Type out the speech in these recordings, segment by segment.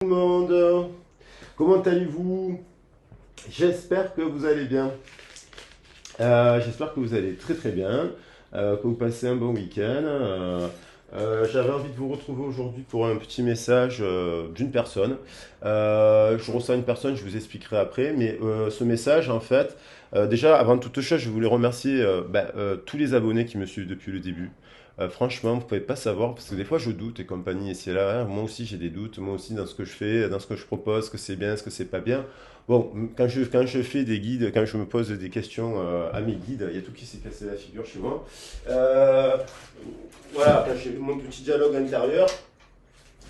Tout le monde, comment allez-vous? J'espère que vous allez bien. J'espère que vous allez très très bien, que vous passez un bon week-end. J'avais envie de vous retrouver aujourd'hui pour un petit message d'une personne. Je reçois une personne, je vous expliquerai après, mais ce message, en fait, déjà, avant toute chose, je voulais remercier tous les abonnés qui me suivent depuis le début. Franchement, vous pouvez pas savoir, parce que des fois je doute et compagnie ici et là. Moi aussi j'ai des doutes, moi aussi dans ce que je fais, dans ce que je propose, ce que c'est bien, ce que c'est pas bien. Bon, quand je fais des guides, quand je me pose des questions à mes guides, il y a tout qui s'est cassé la figure chez moi. Euh, voilà, quand j'ai mon petit dialogue intérieur,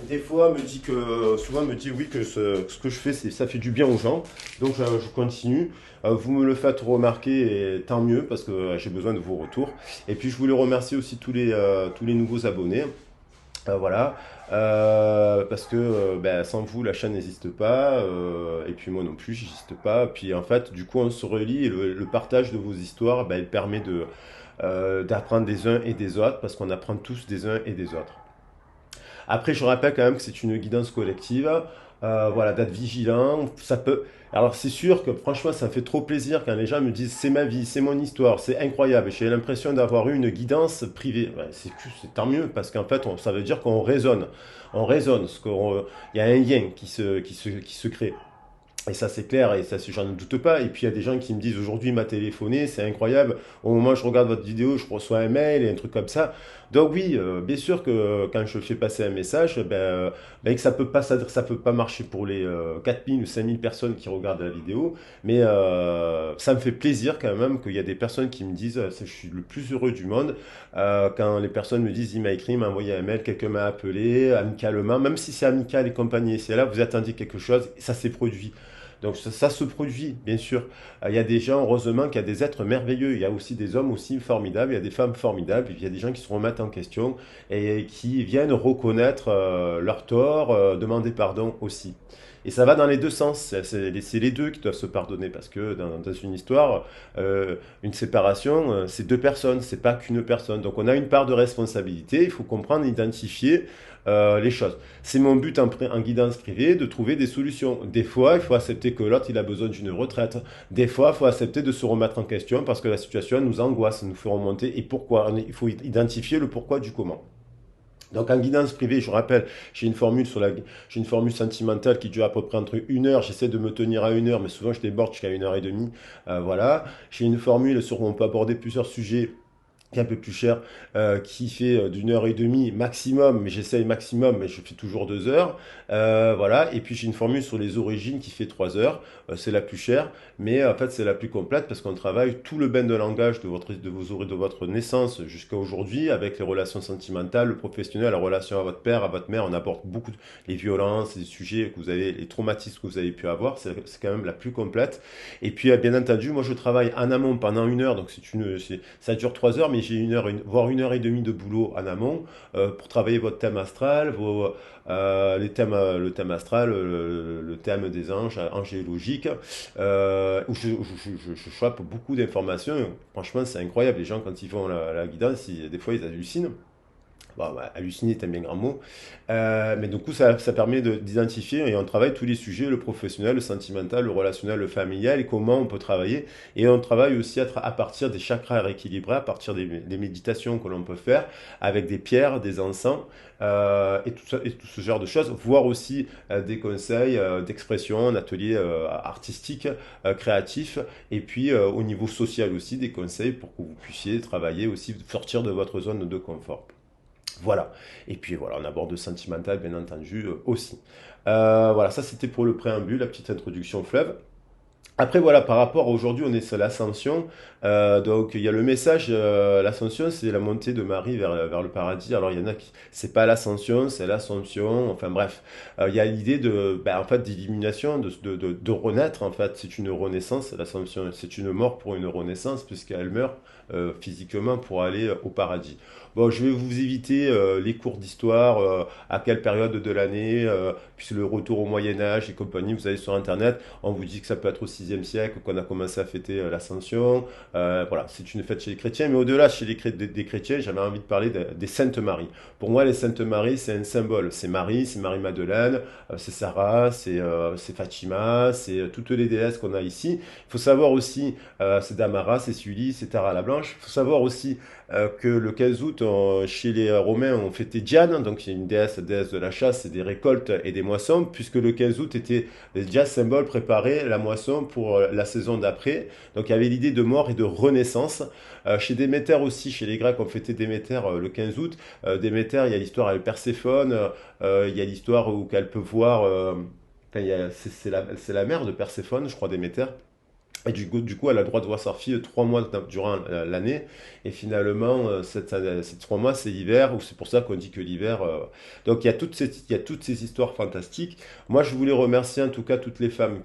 des fois me dit que, souvent me dit oui que ce que je fais, ça fait du bien aux gens. Donc je continue. Vous me le faites remarquer et tant mieux parce que j'ai besoin de vos retours. Et puis je voulais remercier aussi tous les nouveaux abonnés. Voilà, parce que sans vous, la chaîne n'existe pas, et puis moi non plus, j'existe pas. Puis en fait, du coup, on se relie et le partage de vos histoires, il permet d'apprendre des uns et des autres, parce qu'on apprend tous des uns et des autres. Après, je rappelle quand même que c'est une guidance collective. Voilà, d'être vigilant. Ça peut. Alors, c'est sûr que franchement, ça me fait trop plaisir quand les gens me disent c'est ma vie, c'est mon histoire, c'est incroyable. J'ai l'impression d'avoir eu une guidance privée. Ouais, c'est tant mieux parce qu'en fait, ça veut dire qu'on raisonne. On raisonne. Il y a un lien qui se crée. Et ça, c'est clair, et ça, j'en doute pas. Et puis, il y a des gens qui me disent aujourd'hui, il m'a téléphoné, c'est incroyable. Au moment où je regarde votre vidéo, je reçois un mail et un truc comme ça. Donc, oui, bien sûr que quand je fais passer un message, que ça peut pas marcher pour les 4000 ou 5000 personnes qui regardent la vidéo. Mais ça me fait plaisir quand même qu'il y a des personnes qui me disent, je suis le plus heureux du monde, quand les personnes me disent, il m'a écrit, il m'a envoyé un mail, quelqu'un m'a appelé, amicalement, même si c'est amical et compagnie, c'est là, vous attendiez quelque chose, ça s'est produit. Donc ça se produit, bien sûr. Il y a des gens, heureusement, qu'il y a des êtres merveilleux. Il y a aussi des hommes aussi formidables, il y a des femmes formidables, il y a des gens qui se remettent en question et qui viennent reconnaître leurs torts, demander pardon aussi. Et ça va dans les deux sens. C'est les deux qui doivent se pardonner parce que dans une histoire, une séparation, c'est deux personnes, c'est pas qu'une personne. Donc on a une part de responsabilité. Il faut comprendre, identifier les choses. C'est mon but en guidance privée de trouver des solutions. Des fois, il faut accepter que l'autre il a besoin d'une retraite. Des fois, il faut accepter de se remettre en question parce que la situation nous angoisse, nous fait remonter. Et pourquoi? Il faut identifier le pourquoi du comment. Donc en guidance privée, je rappelle, j'ai une formule sentimentale qui dure à peu près entre 1 heure. J'essaie de me tenir à 1 heure, mais souvent je déborde jusqu'à 1 heure et demie. Voilà. J'ai une formule sur où on peut aborder plusieurs sujets qui est un peu plus cher, qui fait d'1 heure et demie maximum, mais j'essaye maximum, mais je fais toujours 2 heures. Voilà, et puis j'ai une formule sur les origines qui fait 3 heures, c'est la plus chère, mais en fait c'est la plus complète parce qu'on travaille tout le bain de langage de votre naissance jusqu'à aujourd'hui avec les relations sentimentales, le professionnel, la relation à votre père, à votre mère, on apporte beaucoup les violences, les sujets que vous avez, les traumatismes que vous avez pu avoir, c'est quand même la plus complète. Et puis bien entendu, moi je travaille en amont pendant 1 heure, donc ça dure 3 heures, mais j'ai voire 1 heure et demie de boulot en amont pour travailler votre thème astral, le thème astral, le thème des anges, angéologique, où je chope beaucoup d'informations. Franchement, c'est incroyable. Les gens, quand ils font la guidance, des fois, ils hallucinent. Bon, halluciner est un bien grand mot. Mais du coup, ça permet d'identifier et on travaille tous les sujets, le professionnel, le sentimental, le relationnel, le familial et comment on peut travailler. Et on travaille aussi à partir des chakras rééquilibrés, à partir des méditations que l'on peut faire avec des pierres, des encens et tout ce genre de choses, voire aussi des conseils d'expression, un atelier artistique, créatif et puis au niveau social aussi, des conseils pour que vous puissiez travailler aussi, sortir de votre zone de confort. Voilà. Et puis voilà, on aborde le sentimental, bien entendu, aussi. Voilà, ça c'était pour le préambule, la petite introduction fleuve. Après, voilà, par rapport à aujourd'hui, on est sur l'ascension. Donc, il y a le message, l'ascension, c'est la montée de Marie vers le paradis. Alors, il y en a qui, c'est pas l'ascension, c'est l'ascension. Enfin, bref, il y a l'idée en fait, d'élimination, de renaître. En fait, c'est une renaissance. L'ascension, c'est une mort pour une renaissance, puisqu'elle meurt physiquement pour aller au paradis. Bon, je vais vous éviter les cours d'histoire, à quelle période de l'année, puis le retour au Moyen Âge et compagnie. Vous allez sur Internet, on vous dit que ça peut être au 6 6e siècle qu'on a commencé à fêter l'Ascension. Voilà, c'est une fête chez les chrétiens, mais au-delà, chez des chrétiens, j'avais envie de parler des Saintes Maries. Pour moi, les Saintes Maries, c'est un symbole. C'est Marie-Madeleine, c'est Sarah, c'est Fatima, c'est toutes les déesses qu'on a ici. Il faut savoir aussi, c'est Damara, c'est Sully, c'est Tara la Blanche. Il faut savoir aussi que le 15 août, chez les Romains, on fêtait Diane, donc c'est une déesse de la chasse et des récoltes et des moissons, puisque le 15 août était déjà symbole préparer la moisson pour la saison d'après. Donc il y avait l'idée de mort et de renaissance. Chez Déméter aussi, chez les Grecs, on fêtait Déméter le 15 août. Déméter, il y a l'histoire avec Perséphone, il y a l'histoire où qu'elle peut voir... c'est la mère de Perséphone, je crois, Déméter. Et du coup, elle a le droit de voir sa fille 3 mois durant l'année. Et finalement, ces 3 mois, c'est l'hiver, ou c'est pour ça qu'on dit que l'hiver. Donc, il y a toutes ces histoires fantastiques. Moi, je voulais remercier en tout cas toutes les femmes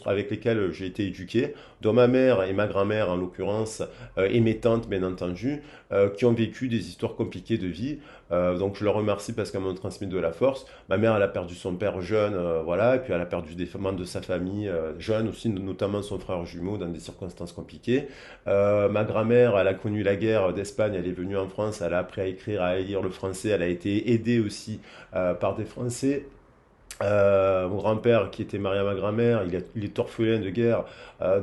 avec lesquelles j'ai été éduqué, dont ma mère et ma grand-mère en l'occurrence, et mes tantes, bien entendu, qui ont vécu des histoires compliquées de vie. Donc, je leur remercie parce qu'elles m'ont transmis de la force. Ma mère, elle a perdu son père jeune, voilà, et puis elle a perdu des membres de sa famille jeunes aussi, notamment son frère jumeau dans des circonstances compliquées. Ma grand-mère, elle a connu la guerre d'Espagne, elle est venue en France, elle a appris à écrire, à lire le français, elle a été aidée aussi par des Français. Mon grand-père, qui était marié à ma grand-mère, il est orphelin de guerre,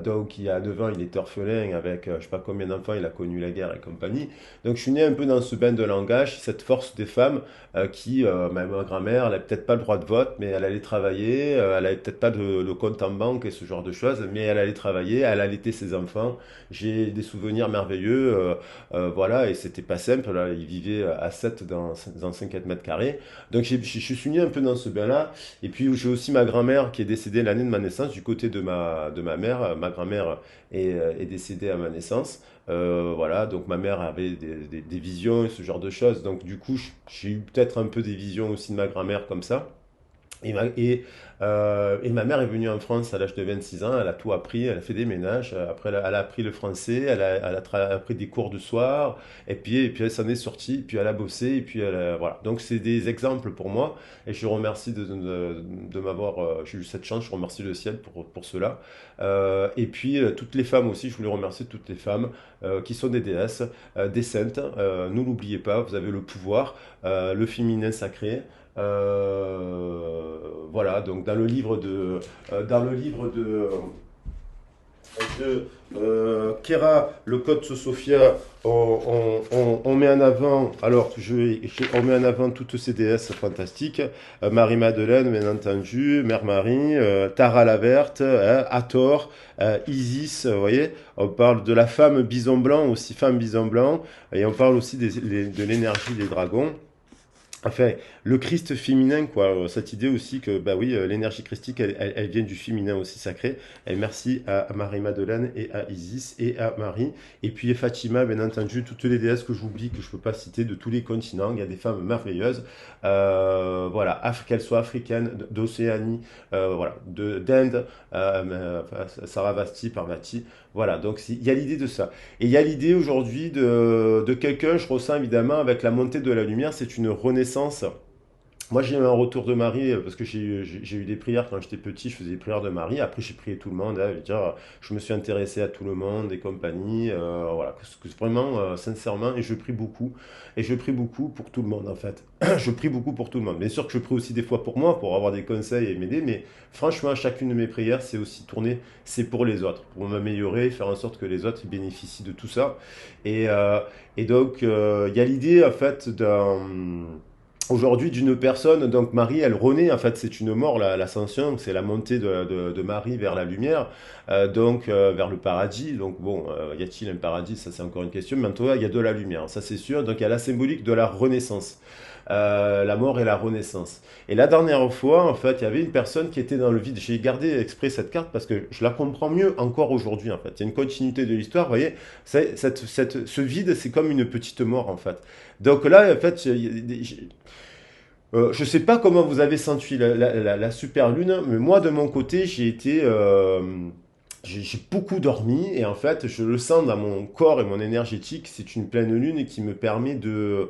donc il y a 9 ans, il est orphelin avec je sais pas combien d'enfants, il a connu la guerre et compagnie. Donc je suis né un peu dans ce bain de langage, cette force des femmes ma grand-mère, elle a peut-être pas le droit de vote, mais elle allait travailler, elle avait peut-être pas de compte en banque et ce genre de choses, mais elle allait travailler, elle allaitait ses enfants. J'ai des souvenirs merveilleux, voilà, et c'était pas simple, là, ils vivaient à 7 dans 50 mètres carrés. Donc je suis né un peu dans ce bain-là. Et puis j'ai aussi ma grand-mère qui est décédée l'année de ma naissance, du côté de ma mère. Ma grand-mère est décédée à ma naissance. Voilà, donc ma mère avait des visions et ce genre de choses. Donc du coup, j'ai eu peut-être un peu des visions aussi de ma grand-mère comme ça. Et ma mère est venue en France à l'âge de 26 ans, elle a tout appris, elle a fait des ménages, après elle a appris le français, elle a appris des cours de soir, et puis elle s'en est sortie, puis elle a bossé, et puis voilà. Donc c'est des exemples pour moi, et je remercie de m'avoir, j'ai eu cette chance, je remercie le ciel pour cela. Et puis toutes les femmes aussi, je voulais remercier toutes les femmes qui sont des déesses, des saintes, ne l'oubliez pas, vous avez le pouvoir, le féminin sacré. Voilà, donc dans le livre de Kera, le Code Sophia, on met en avant, alors on met en avant toutes ces déesses fantastiques, Marie-Madeleine, bien entendu, Mère Marie, Tara la Verte, Hathor, Isis, vous voyez, on parle de la femme bison blanc, aussi femme bison blanc, et on parle aussi de l'énergie des dragons. Enfin, le Christ féminin, quoi. Cette idée aussi que, bah oui, l'énergie christique, elle vient du féminin aussi sacré. Et merci à Marie-Madeleine et à Isis et à Marie. Et puis Fatima, bien entendu, toutes les déesses que j'oublie, que je ne peux pas citer de tous les continents. Il y a des femmes merveilleuses. Voilà, qu'elles soient africaines, d'Océanie, voilà, d'Inde, Saravasti, Parvati. Voilà, donc il y a l'idée de ça. Et il y a l'idée aujourd'hui de quelqu'un, je ressens évidemment, avec la montée de la lumière, c'est une renaissance. Moi, j'ai eu un retour de Marie parce que j'ai eu des prières quand j'étais petit, je faisais des prières de Marie. Après, j'ai prié tout le monde. Hein, je veux dire, je me suis intéressé à tout le monde et compagnie. Voilà, vraiment, sincèrement, et je prie beaucoup. Et je prie beaucoup pour tout le monde, en fait. Je prie beaucoup pour tout le monde. Bien sûr que je prie aussi des fois pour moi, pour avoir des conseils et m'aider. Mais franchement, chacune de mes prières, c'est aussi tourné, c'est pour les autres, pour m'améliorer, faire en sorte que les autres bénéficient de tout ça. Et, euh, et donc, il y a l'idée, en fait, aujourd'hui d'une personne, donc Marie, elle renaît, en fait c'est une mort, l'ascension, c'est la montée de Marie vers la lumière, donc vers le paradis, donc bon, y a-t-il un paradis, ça c'est encore une question, mais en tout cas il y a de la lumière, ça c'est sûr, donc il y a la symbolique de la renaissance. La mort et la renaissance. Et la dernière fois, en fait, il y avait une personne qui était dans le vide. J'ai gardé exprès cette carte parce que je la comprends mieux encore aujourd'hui, en fait. Il y a une continuité de l'histoire, vous voyez. Ce vide, c'est comme une petite mort, en fait. Donc là, en fait, je sais pas comment vous avez senti la super lune, mais moi de mon côté, j'ai été j'ai beaucoup dormi et en fait, je le sens dans mon corps et mon énergétique. C'est une pleine lune qui me permet de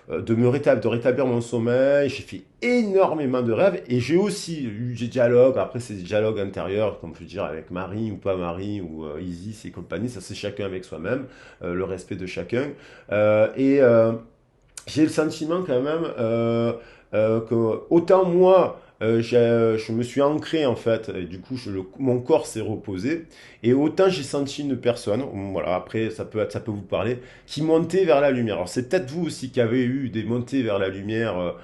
rétablir mon sommeil. J'ai fait énormément de rêves et j'ai aussi eu des dialogues. Après, c'est des dialogues intérieurs, comme je veux dire, avec Marie ou pas Marie ou Isis et compagnie. Ça, c'est chacun avec soi-même, le respect de chacun. Et j'ai le sentiment quand même que autant moi, je me suis ancré en fait, et du coup mon corps s'est reposé, et autant j'ai senti une personne, voilà, après ça peut vous parler, qui montait vers la lumière. Alors c'est peut-être vous aussi qui avez eu des montées vers la lumière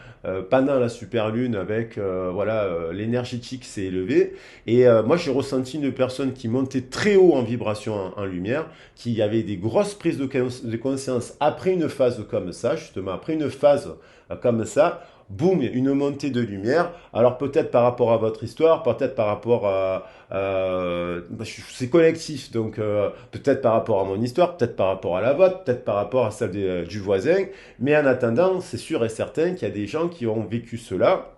pendant la super lune avec voilà l'énergétique s'est élevée, et moi j'ai ressenti une personne qui montait très haut en vibration en lumière, qui avait des grosses prises de conscience après une phase comme ça, justement, après une phase comme ça, boum, une montée de lumière. Alors peut-être par rapport à votre histoire, peut-être par rapport c'est collectif, donc peut-être par rapport à mon histoire, peut-être par rapport à la vôtre, peut-être par rapport à celle du voisin, mais en attendant, c'est sûr et certain qu'il y a des gens qui ont vécu cela,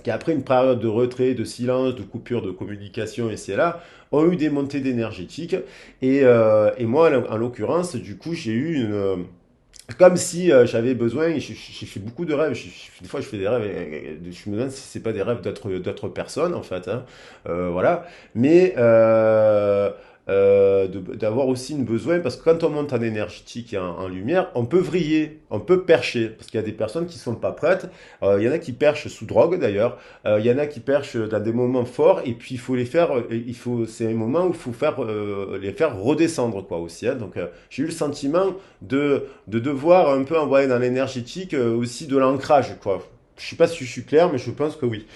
qui après une période de retrait, de silence, de coupure de communication ici et là, ont eu des montées d'énergétique. Et moi, en l'occurrence, du coup, j'ai eu une... Comme si j'avais besoin, j'ai fait beaucoup de rêves, des fois je fais des rêves, je me demande si c'est pas des rêves d'autres personnes en fait, hein. Voilà, mais d'avoir aussi une besoin, parce que quand on monte en énergétique et en lumière, on peut vriller, on peut percher, parce qu'il y a des personnes qui sont pas prêtes, il y en a qui perchent sous drogue d'ailleurs, il y en a qui perchent dans des moments forts, et puis il faut les faire, c'est un moment où il faut les faire redescendre quoi aussi, hein. Donc j'ai eu le sentiment de devoir un peu envoyer dans l'énergétique aussi de l'ancrage, quoi. Je sais pas si je suis clair, mais je pense que oui.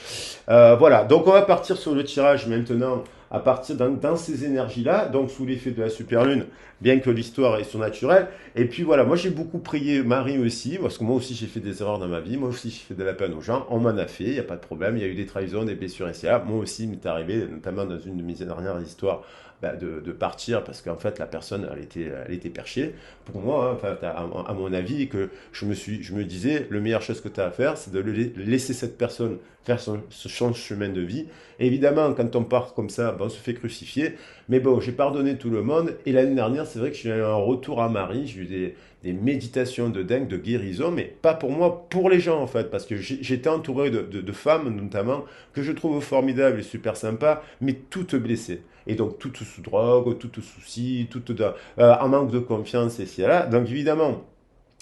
Voilà, donc on va partir sur le tirage maintenant à partir dans ces énergies-là, donc sous l'effet de la super lune, bien que l'histoire est surnaturelle. Et puis voilà, moi j'ai beaucoup prié Marie aussi, parce que moi aussi j'ai fait des erreurs dans ma vie, moi aussi j'ai fait de la peine aux gens, on m'en a fait, il n'y a pas de problème, il y a eu des trahisons, des blessures et ça. Moi aussi, il m'est arrivé, notamment dans une de mes dernières histoires, de partir parce qu'en fait la personne elle était perchée pour moi, hein, enfin, à mon avis, que je me disais le meilleure chose que tu as à faire c'est de laisser cette personne faire son chemin de vie. Et évidemment quand on part comme ça on se fait crucifier, mais bon j'ai pardonné tout le monde. Et l'année dernière c'est vrai que j'ai eu un retour à Marie, j'ai eu des méditations de dingue, de guérison, mais pas pour moi, pour les gens en fait, parce que j'étais entouré de femmes notamment, que je trouve formidables et super sympas, mais toutes blessées. Et donc toutes sous drogue, toutes sous soucis, toutes en manque de confiance et là. Donc évidemment,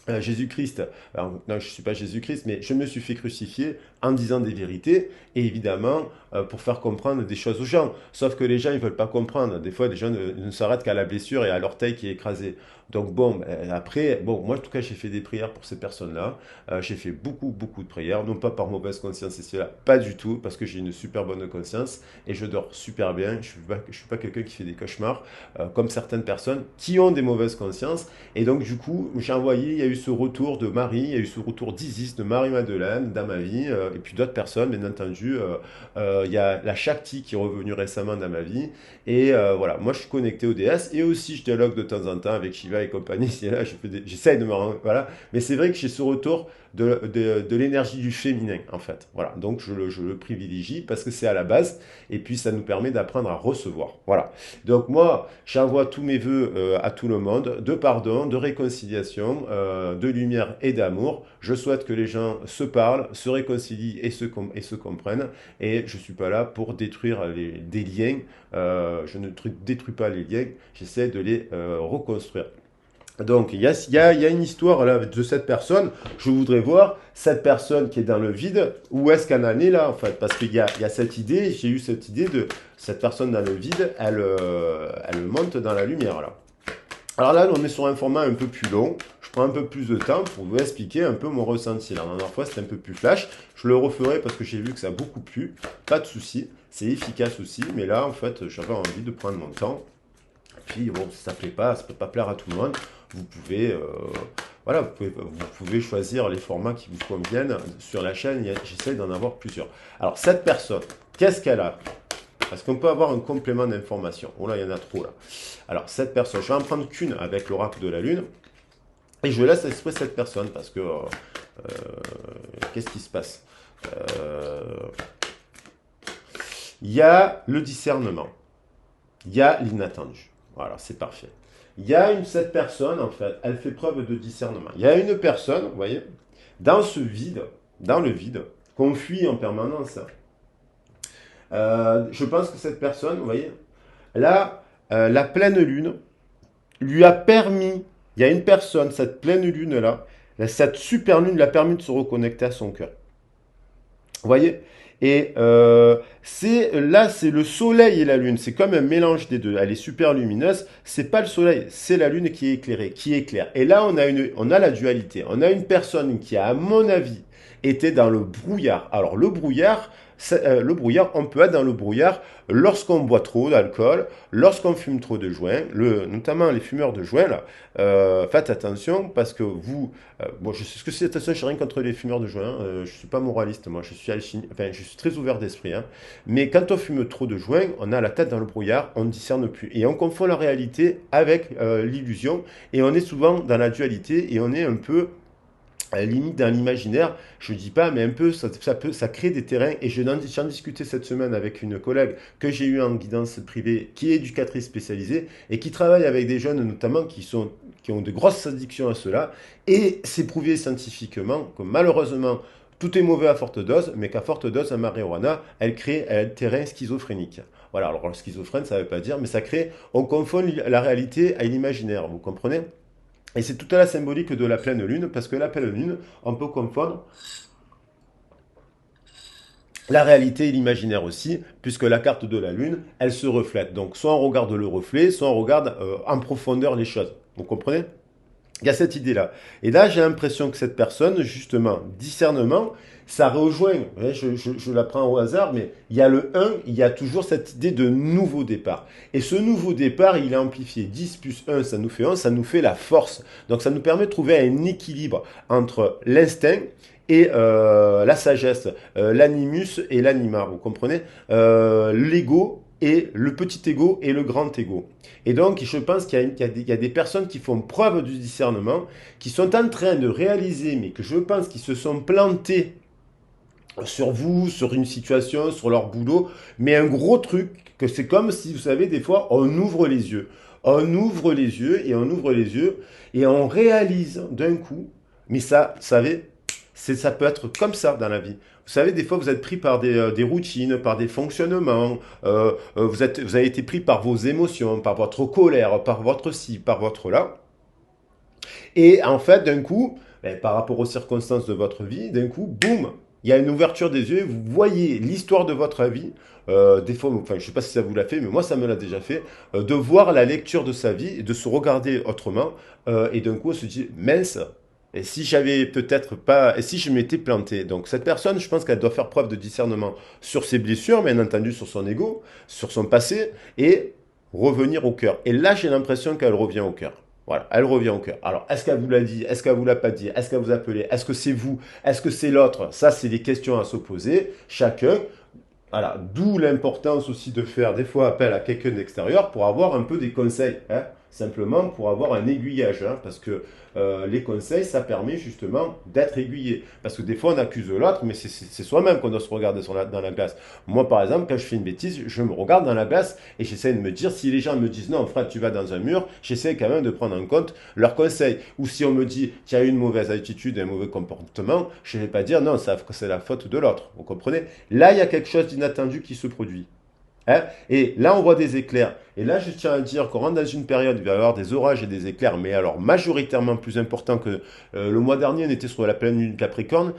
Jésus-Christ, non, je ne suis pas Jésus-Christ, mais je me suis fait crucifier en disant des vérités, et évidemment, pour faire comprendre des choses aux gens. Sauf que les gens, ils ne veulent pas comprendre. Des fois, les gens ne s'arrêtent qu'à la blessure et à l'orteil qui est écrasé. Donc bon, après, bon, moi en tout cas, j'ai fait des prières pour ces personnes-là. J'ai fait beaucoup de prières, non pas par mauvaise conscience et cela, pas du tout, parce que j'ai une super bonne conscience et je dors super bien. Je suis pas quelqu'un qui fait des cauchemars, comme certaines personnes qui ont des mauvaises consciences. Et donc, du coup, j'ai envoyé, il y a eu ce retour de Marie, il y a eu ce retour d'Isis, de Marie-Madeleine dans ma vie, et puis d'autres personnes, bien entendu. Il y a la Shakti qui est revenue récemment dans ma vie. Et voilà, moi je suis connecté aux déesses, et aussi je dialogue de temps en temps avec Shiva et compagnie. Là, j'essaye de me rendre. Voilà. Mais c'est vrai que j'ai ce retour de l'énergie du féminin, en fait. Voilà, donc je le privilégie parce que c'est à la base, et puis ça nous permet d'apprendre à recevoir. Voilà. Donc moi, j'envoie tous mes voeux à tout le monde, de pardon, de réconciliation, de lumière et d'amour. Je souhaite que les gens se parlent, se réconcilient et se comprennent. Et je ne suis pas là pour détruire des liens. Je ne détruis pas les liens, j'essaie de les reconstruire. Donc, il y a une histoire là de cette personne. Je voudrais voir cette personne qui est dans le vide, où est-ce qu'elle en est là, en fait. Parce qu'il y a cette idée, j'ai eu cette idée de cette personne dans le vide, elle monte dans la lumière, là. Alors là, on est sur un format un peu plus long. Je prends un peu plus de temps pour vous expliquer un peu mon ressenti. La dernière fois, c'était un peu plus flash. Je le referai parce que j'ai vu que ça a beaucoup plu. Pas de souci. C'est efficace aussi. Mais là, en fait, j'avais envie de prendre mon temps. Puis bon, si ça plaît pas, ça peut pas plaire à tout le monde. Vous pouvez, voilà, vous pouvez choisir les formats qui vous conviennent. Sur la chaîne, j'essaie d'en avoir plusieurs. Alors cette personne, qu'est-ce qu'elle a? Parce qu'on peut avoir un complément d'information. Oh là, il y en a trop là. Alors cette personne, je vais en prendre qu'une avec l'oracle de la lune. Et je laisse exprès cette personne parce que qu'est-ce qui se passe? Il y a le discernement. il y a l'inattendu. Voilà, c'est parfait. Il y a cette personne, en fait, elle fait preuve de discernement. Il y a une personne, vous voyez, dans ce vide, dans le vide, qu'on fuit en permanence. Je pense que cette personne, vous voyez, là, la pleine lune lui a permis, il y a une personne, cette pleine lune-là, cette super lune lui a permis de se reconnecter à son cœur. Vous voyez? Et là, c'est le soleil et la lune. C'est comme un mélange des deux. Elle est super lumineuse. C'est pas le soleil, c'est la lune qui est éclairée, qui éclaire. Et là, on a la dualité. On a une personne qui, à mon avis, était dans le brouillard. Alors, le brouillard, on peut être dans le brouillard lorsqu'on boit trop d'alcool, lorsqu'on fume trop de joints, notamment les fumeurs de joints, là. Faites attention parce que bon, je sais ce que c'est, attention, je n'ai rien contre les fumeurs de joints, je ne suis pas moraliste, moi, je suis très ouvert d'esprit, hein. Mais quand on fume trop de joints, on a la tête dans le brouillard, on ne discerne plus. Et on confond la réalité avec l'illusion, et on est souvent dans la dualité, et on est un peu à la limite dans l'imaginaire, je ne dis pas, mais un peu, ça crée des terrains. Et j'en discutais cette semaine avec une collègue que j'ai eue en guidance privée, qui est éducatrice spécialisée et qui travaille avec des jeunes notamment qui ont de grosses addictions à cela. Et c'est prouvé scientifiquement que malheureusement, tout est mauvais à forte dose, mais qu'à forte dose, la marijuana, elle crée un terrain schizophrénique. Voilà, alors le schizophrène, ça ne veut pas dire, mais ça crée, on confond la réalité à l'imaginaire, vous comprenez? Et c'est toute la symbolique de la pleine lune, parce que la pleine lune, on peut confondre la réalité et l'imaginaire aussi, puisque la carte de la lune, elle se reflète. Donc soit on regarde le reflet, soit on regarde en profondeur les choses. Vous comprenez? Il y a cette idée-là. Et là, j'ai l'impression que cette personne, justement, discernement, ça rejoint, je la prends au hasard, mais il y a le 1, il y a toujours cette idée de nouveau départ. Et ce nouveau départ, il est amplifié. 10 plus 1, ça nous fait 1, ça nous fait la force. Donc ça nous permet de trouver un équilibre entre l'instinct et la sagesse, l'animus et l'anima, vous comprenez? L'ego et le petit ego et le grand ego. Et donc, je pense qu'il y a des personnes qui font preuve du discernement, qui sont en train de réaliser, mais que je pense qu'ils se sont plantés sur vous, sur une situation, sur leur boulot, mais un gros truc, que c'est comme si, vous savez, des fois, on ouvre les yeux. On ouvre les yeux et on ouvre les yeux et on réalise d'un coup, mais ça, vous savez, ça peut être comme ça dans la vie. Vous savez, des fois, vous êtes pris par des routines, par des fonctionnements, vous avez été pris par vos émotions, par votre colère, par votre ci, par votre là. Et en fait, d'un coup, par rapport aux circonstances de votre vie, d'un coup, boum, il y a une ouverture des yeux, vous voyez l'histoire de votre vie. Des fois, enfin, je ne sais pas si ça vous l'a fait, mais moi, ça me l'a déjà fait, de voir la lecture de sa vie et de se regarder autrement. Et d'un coup, on se dit, mince, et si j'avais peut-être pas, et si je m'étais planté. Donc, cette personne, je pense qu'elle doit faire preuve de discernement sur ses blessures, bien entendu, sur son ego, sur son passé, et revenir au cœur. Et là, j'ai l'impression qu'elle revient au cœur. Voilà, elle revient au cœur. Alors, est-ce qu'elle vous l'a dit? Est-ce qu'elle vous l'a pas dit? Est-ce qu'elle vous a appelé? Est-ce que c'est vous? Est-ce que c'est l'autre? Ça, c'est des questions à se poser, chacun. Voilà, d'où l'importance aussi de faire des fois appel à quelqu'un d'extérieur pour avoir un peu des conseils, hein, simplement pour avoir un aiguillage, hein, parce que les conseils, ça permet justement d'être aiguillé. Parce que des fois, on accuse l'autre, mais c'est soi-même qu'on doit se regarder dans la glace. Moi, par exemple, quand je fais une bêtise, je me regarde dans la glace et j'essaie de me dire, si les gens me disent non, frère, tu vas dans un mur, j'essaie quand même de prendre en compte leurs conseils. Ou si on me dit, tu as eu une mauvaise attitude, un mauvais comportement, je ne vais pas dire non, c'est la faute de l'autre. Vous comprenez? Là, il y a quelque chose d'inattendu qui se produit. Hein. Et là, on voit des éclairs. Et là, je tiens à dire qu'on rentre dans une période où il va y avoir des orages et des éclairs, mais alors majoritairement plus important que le mois dernier, on était sur la pleine lune Capricorne.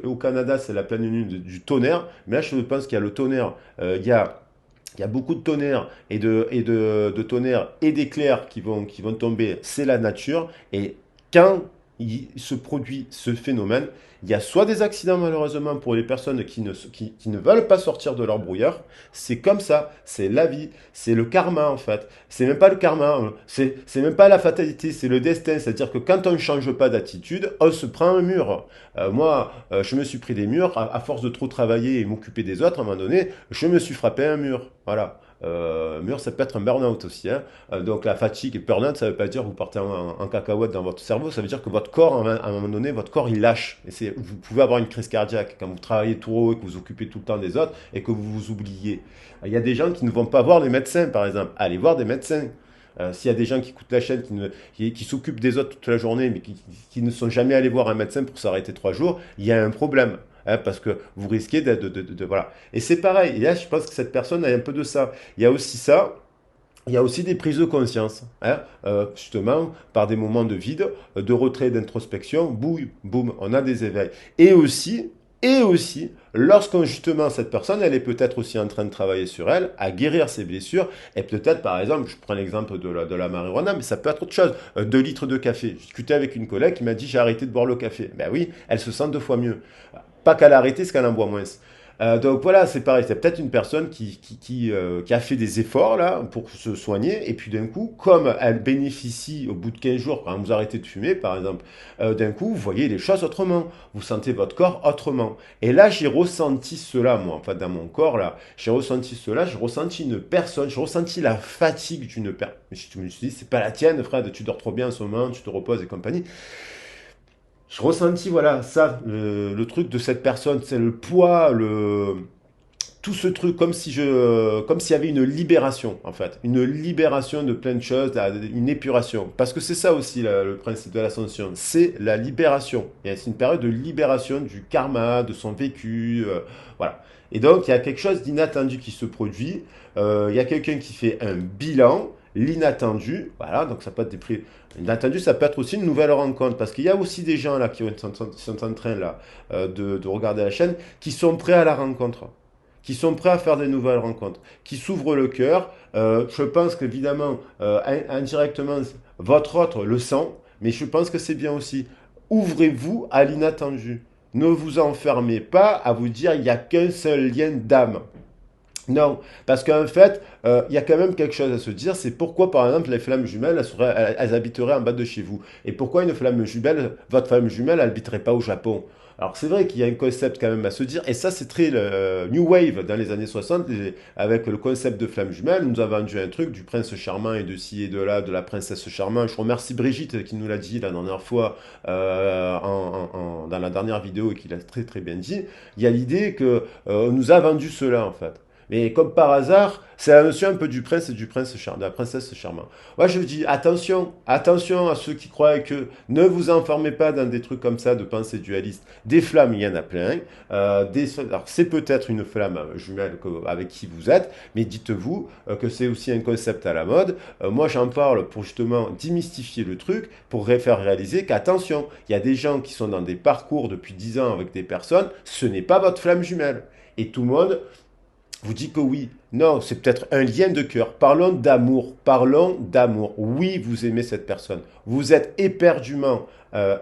Au Canada, c'est la pleine lune du tonnerre. Mais là, je pense qu'il y a le tonnerre. Il y a beaucoup de tonnerre de tonnerre et d'éclairs qui vont tomber. C'est la nature. Et quand il se produit ce phénomène, il y a soit des accidents malheureusement pour les personnes qui ne veulent pas sortir de leur brouillard. C'est comme ça, c'est la vie, c'est le karma en fait. C'est même pas le karma, hein. C'est même pas la fatalité, c'est le destin. C'est-à-dire que quand on ne change pas d'attitude, on se prend un mur. Moi, je me suis pris des murs, à force de trop travailler et m'occuper des autres, à un moment donné, je me suis frappé un mur. Voilà. mûr, ça peut être un burn-out aussi, hein. Donc la fatigue et burn-out, ça ne veut pas dire que vous partez en cacahuète dans votre cerveau, ça veut dire que votre corps, à un moment donné, votre corps, il lâche. Et vous pouvez avoir une crise cardiaque quand vous travaillez trop et que vous occupez tout le temps des autres et que vous vous oubliez. Il y a des gens qui ne vont pas voir les médecins, par exemple. Allez voir des médecins. S'il y a des gens qui écoutent la chaîne, qui s'occupent des autres toute la journée, mais qui ne sont jamais allés voir un médecin pour s'arrêter 3 jours, il y a un problème. Hein, parce que vous risquez voilà. Et c'est pareil. Et là, je pense que cette personne a un peu de ça. Il y a aussi ça. Il y a aussi des prises de conscience, hein, justement, par des moments de vide, de retrait, d'introspection, boum, boum, on a des éveils. Et aussi, lorsqu'on justement cette personne, elle est peut-être aussi en train de travailler sur elle, à guérir ses blessures, et peut-être par exemple, je prends l'exemple de la marijuana, mais ça peut être autre chose, 2 litres de café. J'ai discuté avec une collègue qui m'a dit j'ai arrêté de boire le café. Ben oui, elle se sent 2 fois mieux. Pas qu'elle a arrêté, c'est qu'elle en boit moins. Donc voilà, c'est pareil, c'est peut-être une personne qui a fait des efforts là pour se soigner, et puis d'un coup, comme elle bénéficie au bout de 15 jours, quand vous arrêtez de fumer par exemple, d'un coup, vous voyez les choses autrement, vous sentez votre corps autrement. Et là, j'ai ressenti cela, moi, enfin dans mon corps là, j'ai ressenti cela, j'ai ressenti une personne, j'ai ressenti la fatigue d'une personne. Je me suis dit, c'est pas la tienne, Fred, tu dors trop bien en ce moment, tu te reposes et compagnie. Je ressentis, voilà, ça, le truc de cette personne, c'est le poids, tout ce truc, comme s'il y avait une libération, en fait. Une libération de plein de choses, une épuration. Parce que c'est ça aussi, le principe de l'ascension. C'est la libération. Et c'est une période de libération du karma, de son vécu, voilà. Et donc, il y a quelque chose d'inattendu qui se produit. Il y a quelqu'un qui fait un bilan, l'inattendu, voilà, donc ça peut être des prix. L'inattendu, ça peut être aussi une nouvelle rencontre, parce qu'il y a aussi des gens là qui sont en train là, de regarder la chaîne, qui sont prêts à la rencontre, qui sont prêts à faire des nouvelles rencontres, qui s'ouvrent le cœur. Je pense qu'évidemment, indirectement, votre autre le sent, mais je pense que c'est bien aussi. Ouvrez-vous à l'inattendu. Ne vous enfermez pas à vous dire il n'y a qu'un seul lien d'âme. Non, parce qu'en fait, il y a quand même quelque chose à se dire, c'est pourquoi, par exemple, les flammes jumelles, elles habiteraient en bas de chez vous. Et pourquoi une flamme jumelle, votre flamme jumelle, elle n'habiterait pas au Japon. Alors c'est vrai qu'il y a un concept quand même à se dire, et ça c'est très New Wave dans les années 60, avec le concept de flamme jumelle, nous a vendu un truc du prince charmant et de ci et de là, de la princesse charmante. Je remercie Brigitte qui nous l'a dit la dernière fois, dans la dernière vidéo, et qui l'a très très bien dit. Il y a l'idée que on nous a vendu cela en fait. Mais comme par hasard, c'est la notion un peu du prince et de la princesse charmante. Moi, je dis attention, attention à ceux qui croient que ne vous enfermez pas dans des trucs comme ça de pensée dualiste. Des flammes, il y en a plein. Alors, c'est peut-être une flamme jumelle avec qui vous êtes, mais dites-vous que c'est aussi un concept à la mode. Moi, j'en parle pour justement démystifier le truc, pour faire réaliser qu'attention, il y a des gens qui sont dans des parcours depuis 10 ans avec des personnes, ce n'est pas votre flamme jumelle. Et tout le monde vous dit que oui. Non, c'est peut-être un lien de cœur. Parlons d'amour. Parlons d'amour. Oui, vous aimez cette personne. Vous êtes éperdument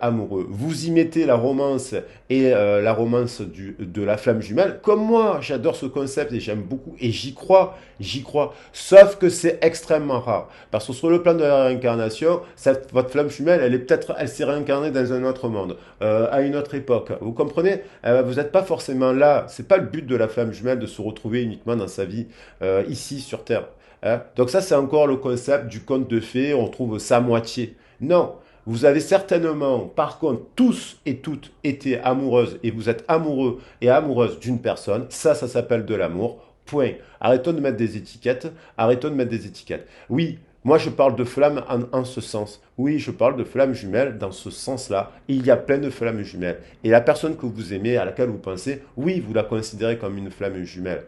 amoureux. Vous y mettez la romance et la romance de la flamme jumelle. Comme moi, j'adore ce concept et j'aime beaucoup. Et j'y crois. J'y crois. Sauf que c'est extrêmement rare. Parce que sur le plan de la réincarnation, votre flamme jumelle, elle s'est réincarnée dans un autre monde, à une autre époque. Vous comprenez? Vous n'êtes pas forcément là. C'est pas le but de la flamme jumelle de se retrouver uniquement dans sa vie ici sur Terre. Hein. Donc ça, c'est encore le concept du conte de fées, on trouve sa moitié. Non, vous avez certainement, par contre, tous et toutes été amoureuses et vous êtes amoureux et amoureuse d'une personne. Ça s'appelle de l'amour. Point. Arrêtons de mettre des étiquettes. Arrêtons de mettre des étiquettes. Oui, moi je parle de flammes en ce sens. Oui, je parle de flammes jumelles dans ce sens-là. Il y a plein de flammes jumelles. Et la personne que vous aimez, à laquelle vous pensez, oui, vous la considérez comme une flamme jumelle.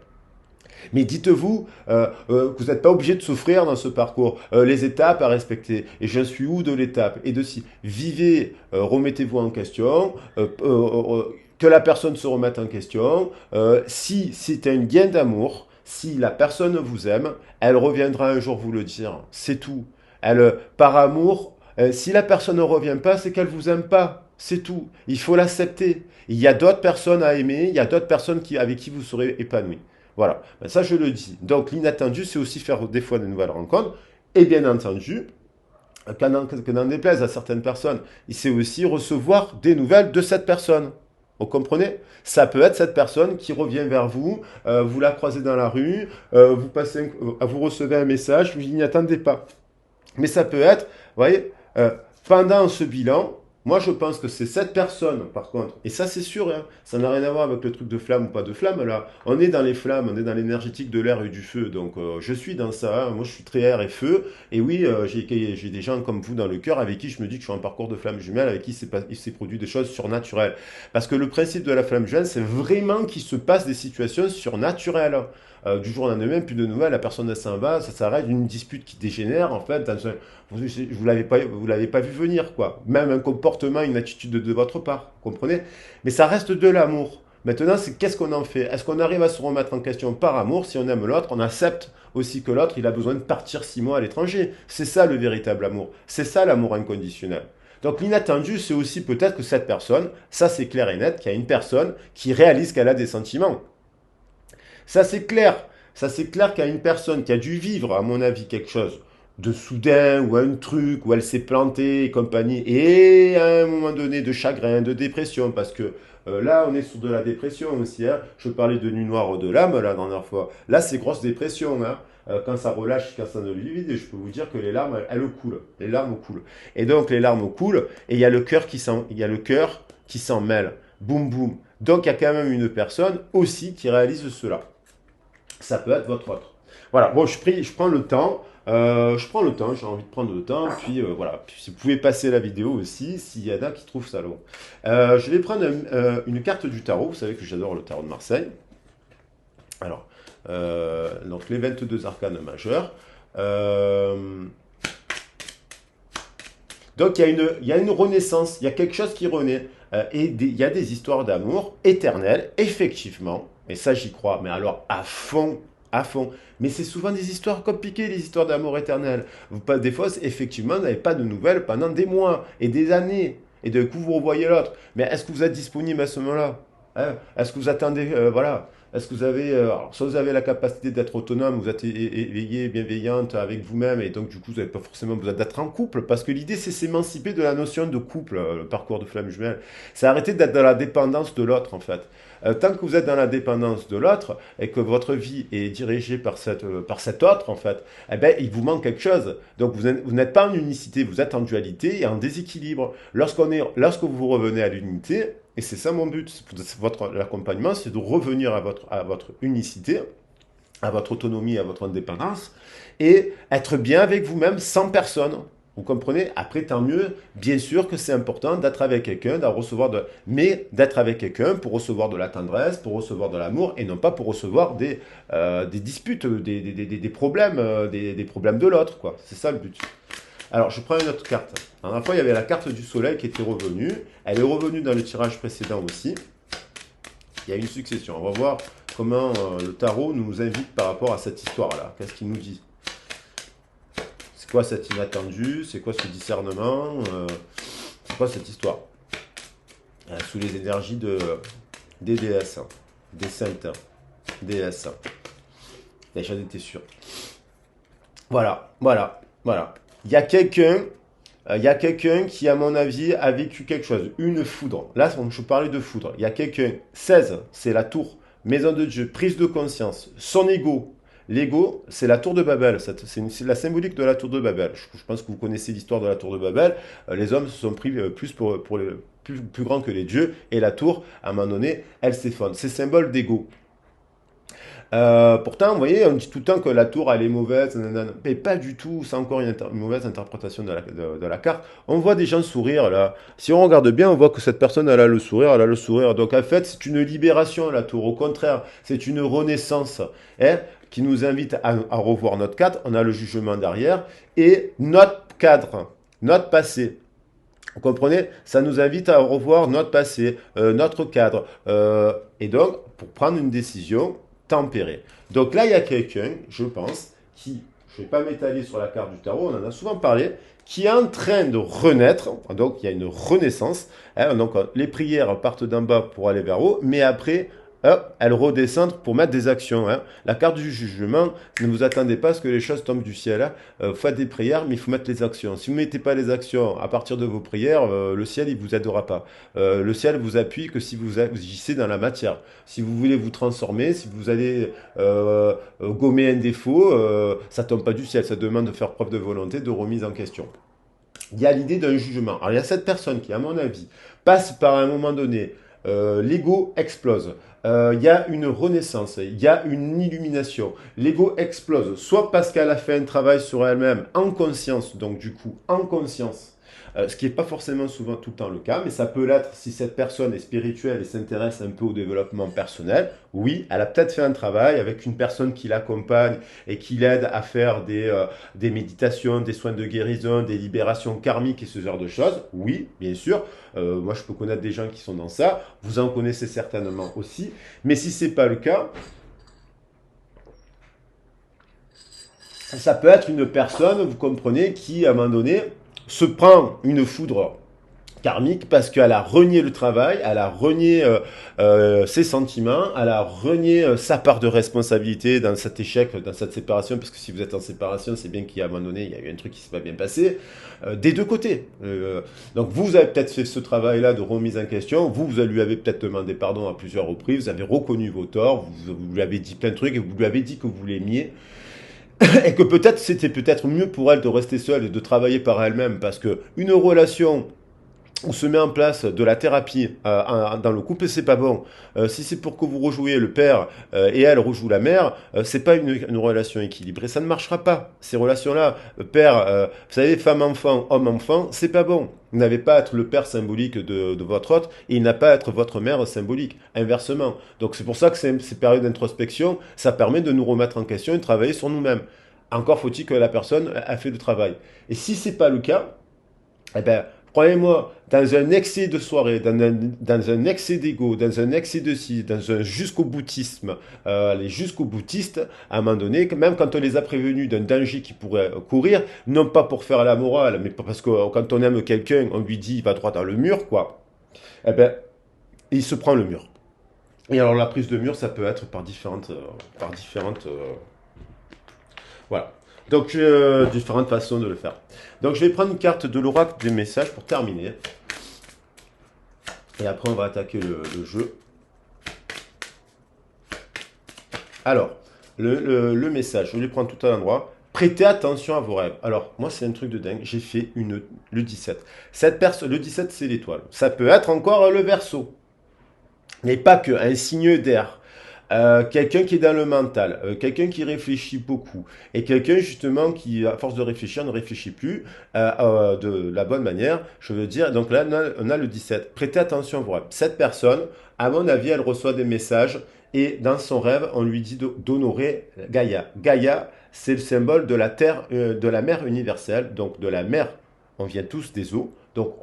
Mais dites-vous que vous n'êtes pas obligé de souffrir dans ce parcours. Les étapes à respecter. Et je suis où de l'étape? Et de si. Vivez, remettez-vous en question. Que la personne se remette en question. Si c'est un gain d'amour, si la personne vous aime, elle reviendra un jour vous le dire. C'est tout. Par amour, si la personne ne revient pas, c'est qu'elle ne vous aime pas. C'est tout. Il faut l'accepter. Il y a d'autres personnes à aimer, il y a d'autres personnes avec qui vous serez épanoui. Voilà, ben ça je le dis. Donc l'inattendu, c'est aussi faire des fois de nouvelles rencontres. Et bien entendu, que n'en déplaise à certaines personnes, c'est aussi recevoir des nouvelles de cette personne. Vous comprenez? Ça peut être cette personne qui revient vers vous, vous la croisez dans la rue, vous recevez un message, vous n'y attendez pas. Mais ça peut être, vous voyez, pendant ce bilan, moi je pense que c'est cette personne, par contre, et ça c'est sûr, hein, ça n'a rien à voir avec le truc de flamme ou pas de flamme, là, on est dans les flammes, on est dans l'énergétique de l'air et du feu, donc je suis dans ça, hein, moi je suis très air et feu, et oui, j'ai des gens comme vous dans le cœur avec qui je me dis que je suis en parcours de flamme jumelle, avec qui il s'est produit des choses surnaturelles. Parce que le principe de la flamme jumelle, c'est vraiment qu'il se passe des situations surnaturelles. Du jour au lendemain, plus de nouvelles, la personne elle s'en va, ça s'arrête, une dispute qui dégénère, en fait, vous l'avez pas vu venir, quoi. Même un comportement, une attitude de votre part, vous comprenez? Mais ça reste de l'amour. Maintenant, c'est qu'est-ce qu'on en fait? Est-ce qu'on arrive à se remettre en question par amour? Si on aime l'autre, on accepte aussi que l'autre, il a besoin de partir 6 mois à l'étranger. C'est ça le véritable amour. C'est ça l'amour inconditionnel. Donc l'inattendu, c'est aussi peut-être que cette personne, ça c'est clair et net, qu'il y a une personne qui réalise qu'elle a des sentiments. Ça, c'est clair. Ça, c'est clair qu'il y a une personne qui a dû vivre, à mon avis, quelque chose de soudain ou un truc où elle s'est plantée et compagnie, et à un moment donné de chagrin, de dépression, parce que là, on est sur de la dépression aussi. Hein. Je parlais de nuit noire de l'âme la dernière fois. Là, c'est grosse dépression. Hein. Quand ça relâche, quand ça ne lui vide, je peux vous dire que les larmes, elles coulent. Les larmes coulent. Et donc, les larmes coulent, et il y a le cœur qui s'en mêle. Boum, boum. Donc, il y a quand même une personne aussi qui réalise cela. Ça peut être votre autre. Voilà, bon, je prends le temps. J'ai envie de prendre le temps. Puis voilà, puis, si vous pouvez passer la vidéo aussi, s'il y en a qui trouvent ça long. Je vais prendre une carte du tarot. Vous savez que j'adore le tarot de Marseille. Alors, donc les 22 arcanes majeurs. Donc il y a une renaissance, il y a quelque chose qui renaît. Il y a des histoires d'amour éternelles, effectivement. Et ça, j'y crois. Mais alors, à fond, à fond. Mais c'est souvent des histoires compliquées, les histoires d'amour éternel. Des fois, effectivement, vous n'avez pas de nouvelles pendant des mois et des années. Et d'un coup, vous revoyez l'autre. Mais est-ce que vous êtes disponible à ce moment-là? Hein? Est-ce que vous attendez, voilà. Est-ce que vous avez, alors, soit vous avez la capacité d'être autonome, vous êtes éveillé, bienveillante avec vous-même, et donc du coup, vous n'avez pas forcément besoin d'être en couple, parce que l'idée, c'est s'émanciper de la notion de couple, le parcours de flamme jumelle. C'est arrêter d'être dans la dépendance de l'autre, en fait. Tant que vous êtes dans la dépendance de l'autre, et que votre vie est dirigée par cet autre, en fait, eh ben, il vous manque quelque chose. Donc vous n'êtes pas en unicité, vous êtes en dualité et en déséquilibre. Lorsque vous revenez à l'unité, et c'est ça mon but, l'accompagnement, c'est de revenir à votre unicité, à votre autonomie, à votre indépendance, et être bien avec vous-même sans personne. Vous comprenez? Après, tant mieux. Bien sûr que c'est important d'être avec quelqu'un, mais d'être avec quelqu'un pour recevoir de la tendresse, pour recevoir de l'amour, et non pas pour recevoir des disputes, des problèmes, des problèmes de l'autre, quoi. C'est ça le but. Alors, je prends une autre carte. La dernière fois, il y avait la carte du soleil qui était revenue. Elle est revenue dans le tirage précédent aussi. Il y a une succession. On va voir comment le tarot nous invite par rapport à cette histoire-là. Qu'est-ce qu'il nous dit? C'est quoi cet inattendu? C'est quoi ce discernement? C'est quoi cette histoire? Sous les énergies des déesses, des saintes, déesses. J'en étais sûr. Voilà, voilà, voilà. Il y a quelqu'un qui, à mon avis, a vécu quelque chose, une foudre. Là, je parlais de foudre. Il y a quelqu'un, 16, c'est la tour, maison de Dieu, prise de conscience, son ego. L'ego, c'est la tour de Babel. C'est la symbolique de la tour de Babel. Je pense que vous connaissez l'histoire de la tour de Babel. Les hommes se sont pris plus pour les plus grands que les dieux. Et la tour, à un moment donné, elle s'effondre. C'est symbole d'ego. Pourtant, vous voyez, on dit tout le temps que la tour, elle est mauvaise, mais pas du tout, c'est encore une mauvaise interprétation de la carte. On voit des gens sourire, là. Si on regarde bien, on voit que cette personne, elle a le sourire. Donc, en fait, c'est une libération, la tour. Au contraire, c'est une renaissance, hein, qui nous invite à revoir notre cadre. On a le jugement derrière et notre cadre, notre passé. Vous comprenez? Ça nous invite à revoir notre passé, notre cadre. Et donc, pour prendre une décision, tempéré. Donc là, il y a quelqu'un, je pense, qui, je ne vais pas m'étaler sur la carte du tarot, on en a souvent parlé, qui est en train de renaître. Donc il y a une renaissance. Hein, donc les prières partent d'en bas pour aller vers haut, mais après, hop, elles redescendent pour mettre des actions. Hein. La carte du jugement, ne vous attendez pas à ce que les choses tombent du ciel. Hein. Faites des prières, mais il faut mettre les actions. Si vous ne mettez pas les actions à partir de vos prières, le ciel, il vous aidera pas. Le ciel vous appuie que si vous agissez dans la matière. Si vous voulez vous transformer, si vous allez gommer un défaut, ça tombe pas du ciel. Ça demande de faire preuve de volonté, de remise en question. Il y a l'idée d'un jugement. Alors il y a cette personne qui, à mon avis, passe par un moment donné, l'ego explose. Il y a une renaissance, il y a une illumination. L'ego explose, soit parce qu'elle a fait un travail sur elle-même en conscience, donc du coup en conscience, ce qui n'est pas forcément souvent tout le temps le cas, mais ça peut l'être si cette personne est spirituelle et s'intéresse un peu au développement personnel. Oui, elle a peut-être fait un travail avec une personne qui l'accompagne et qui l'aide à faire des méditations, des soins de guérison, des libérations karmiques et ce genre de choses. Oui, bien sûr. Moi, je peux connaître des gens qui sont dans ça. Vous en connaissez certainement aussi. Mais si ce n'est pas le cas, ça peut être une personne, vous comprenez, qui, à un moment donné, se prend une foudre karmique parce qu'elle a renié le travail, elle a renié ses sentiments, elle a renié sa part de responsabilité dans cet échec, dans cette séparation, parce que si vous êtes en séparation, c'est bien qu'à un moment donné, il y a eu un truc qui ne s'est pas bien passé, des deux côtés. Donc vous avez peut-être fait ce travail-là de remise en question, vous lui avez peut-être demandé pardon à plusieurs reprises, vous avez reconnu vos torts, vous lui avez dit plein de trucs, et vous lui avez dit que vous l'aimiez, et que peut-être c'était peut-être mieux pour elle de rester seule et de travailler par elle-même, parce que une relation on se met en place de la thérapie dans le couple, c'est pas bon. Si c'est pour que vous rejouiez le père et elle rejoue la mère, c'est pas une relation équilibrée. Ça ne marchera pas. Ces relations-là, père, vous savez, femme-enfant, homme-enfant, c'est pas bon. Vous n'avez pas à être le père symbolique de votre autre et il n'a pas à être votre mère symbolique. Inversement. Donc c'est pour ça que ces périodes d'introspection, ça permet de nous remettre en question et de travailler sur nous-mêmes. Encore faut-il que la personne a fait le travail. Et si c'est pas le cas, eh ben, croyez-moi, dans un excès de soirée, dans un excès d'ego, dans un excès de ci, dans un jusqu'au boutisme, les jusqu'au boutistes, à un moment donné, même quand on les a prévenus d'un danger qui pourrait courir, non pas pour faire la morale, mais parce que quand on aime quelqu'un, on lui dit il va droit dans le mur, quoi. Eh ben, il se prend le mur. Et alors la prise de mur, ça peut être par différentes voilà. Donc, différentes façons de le faire. Donc, je vais prendre une carte de l'oracle des messages pour terminer. Et après, on va attaquer le jeu. Alors, le message, je vais le prendre tout à l'endroit. Prêtez attention à vos rêves. Alors, moi, c'est un truc de dingue. J'ai fait le 17. Le 17, c'est l'étoile. Ça peut être encore le Verseau. Mais pas que, un signe d'air. Quelqu'un qui est dans le mental, quelqu'un qui réfléchit beaucoup, et quelqu'un justement qui, à force de réfléchir, ne réfléchit plus de la bonne manière, je veux dire. Donc là, on a le 17. Prêtez attention à vos rêves. Cette personne, à mon avis, elle reçoit des messages, et dans son rêve, on lui dit d'honorer Gaïa. Gaïa, c'est le symbole de la terre, de la mer universelle, donc de la mer, on vient tous des eaux. Donc,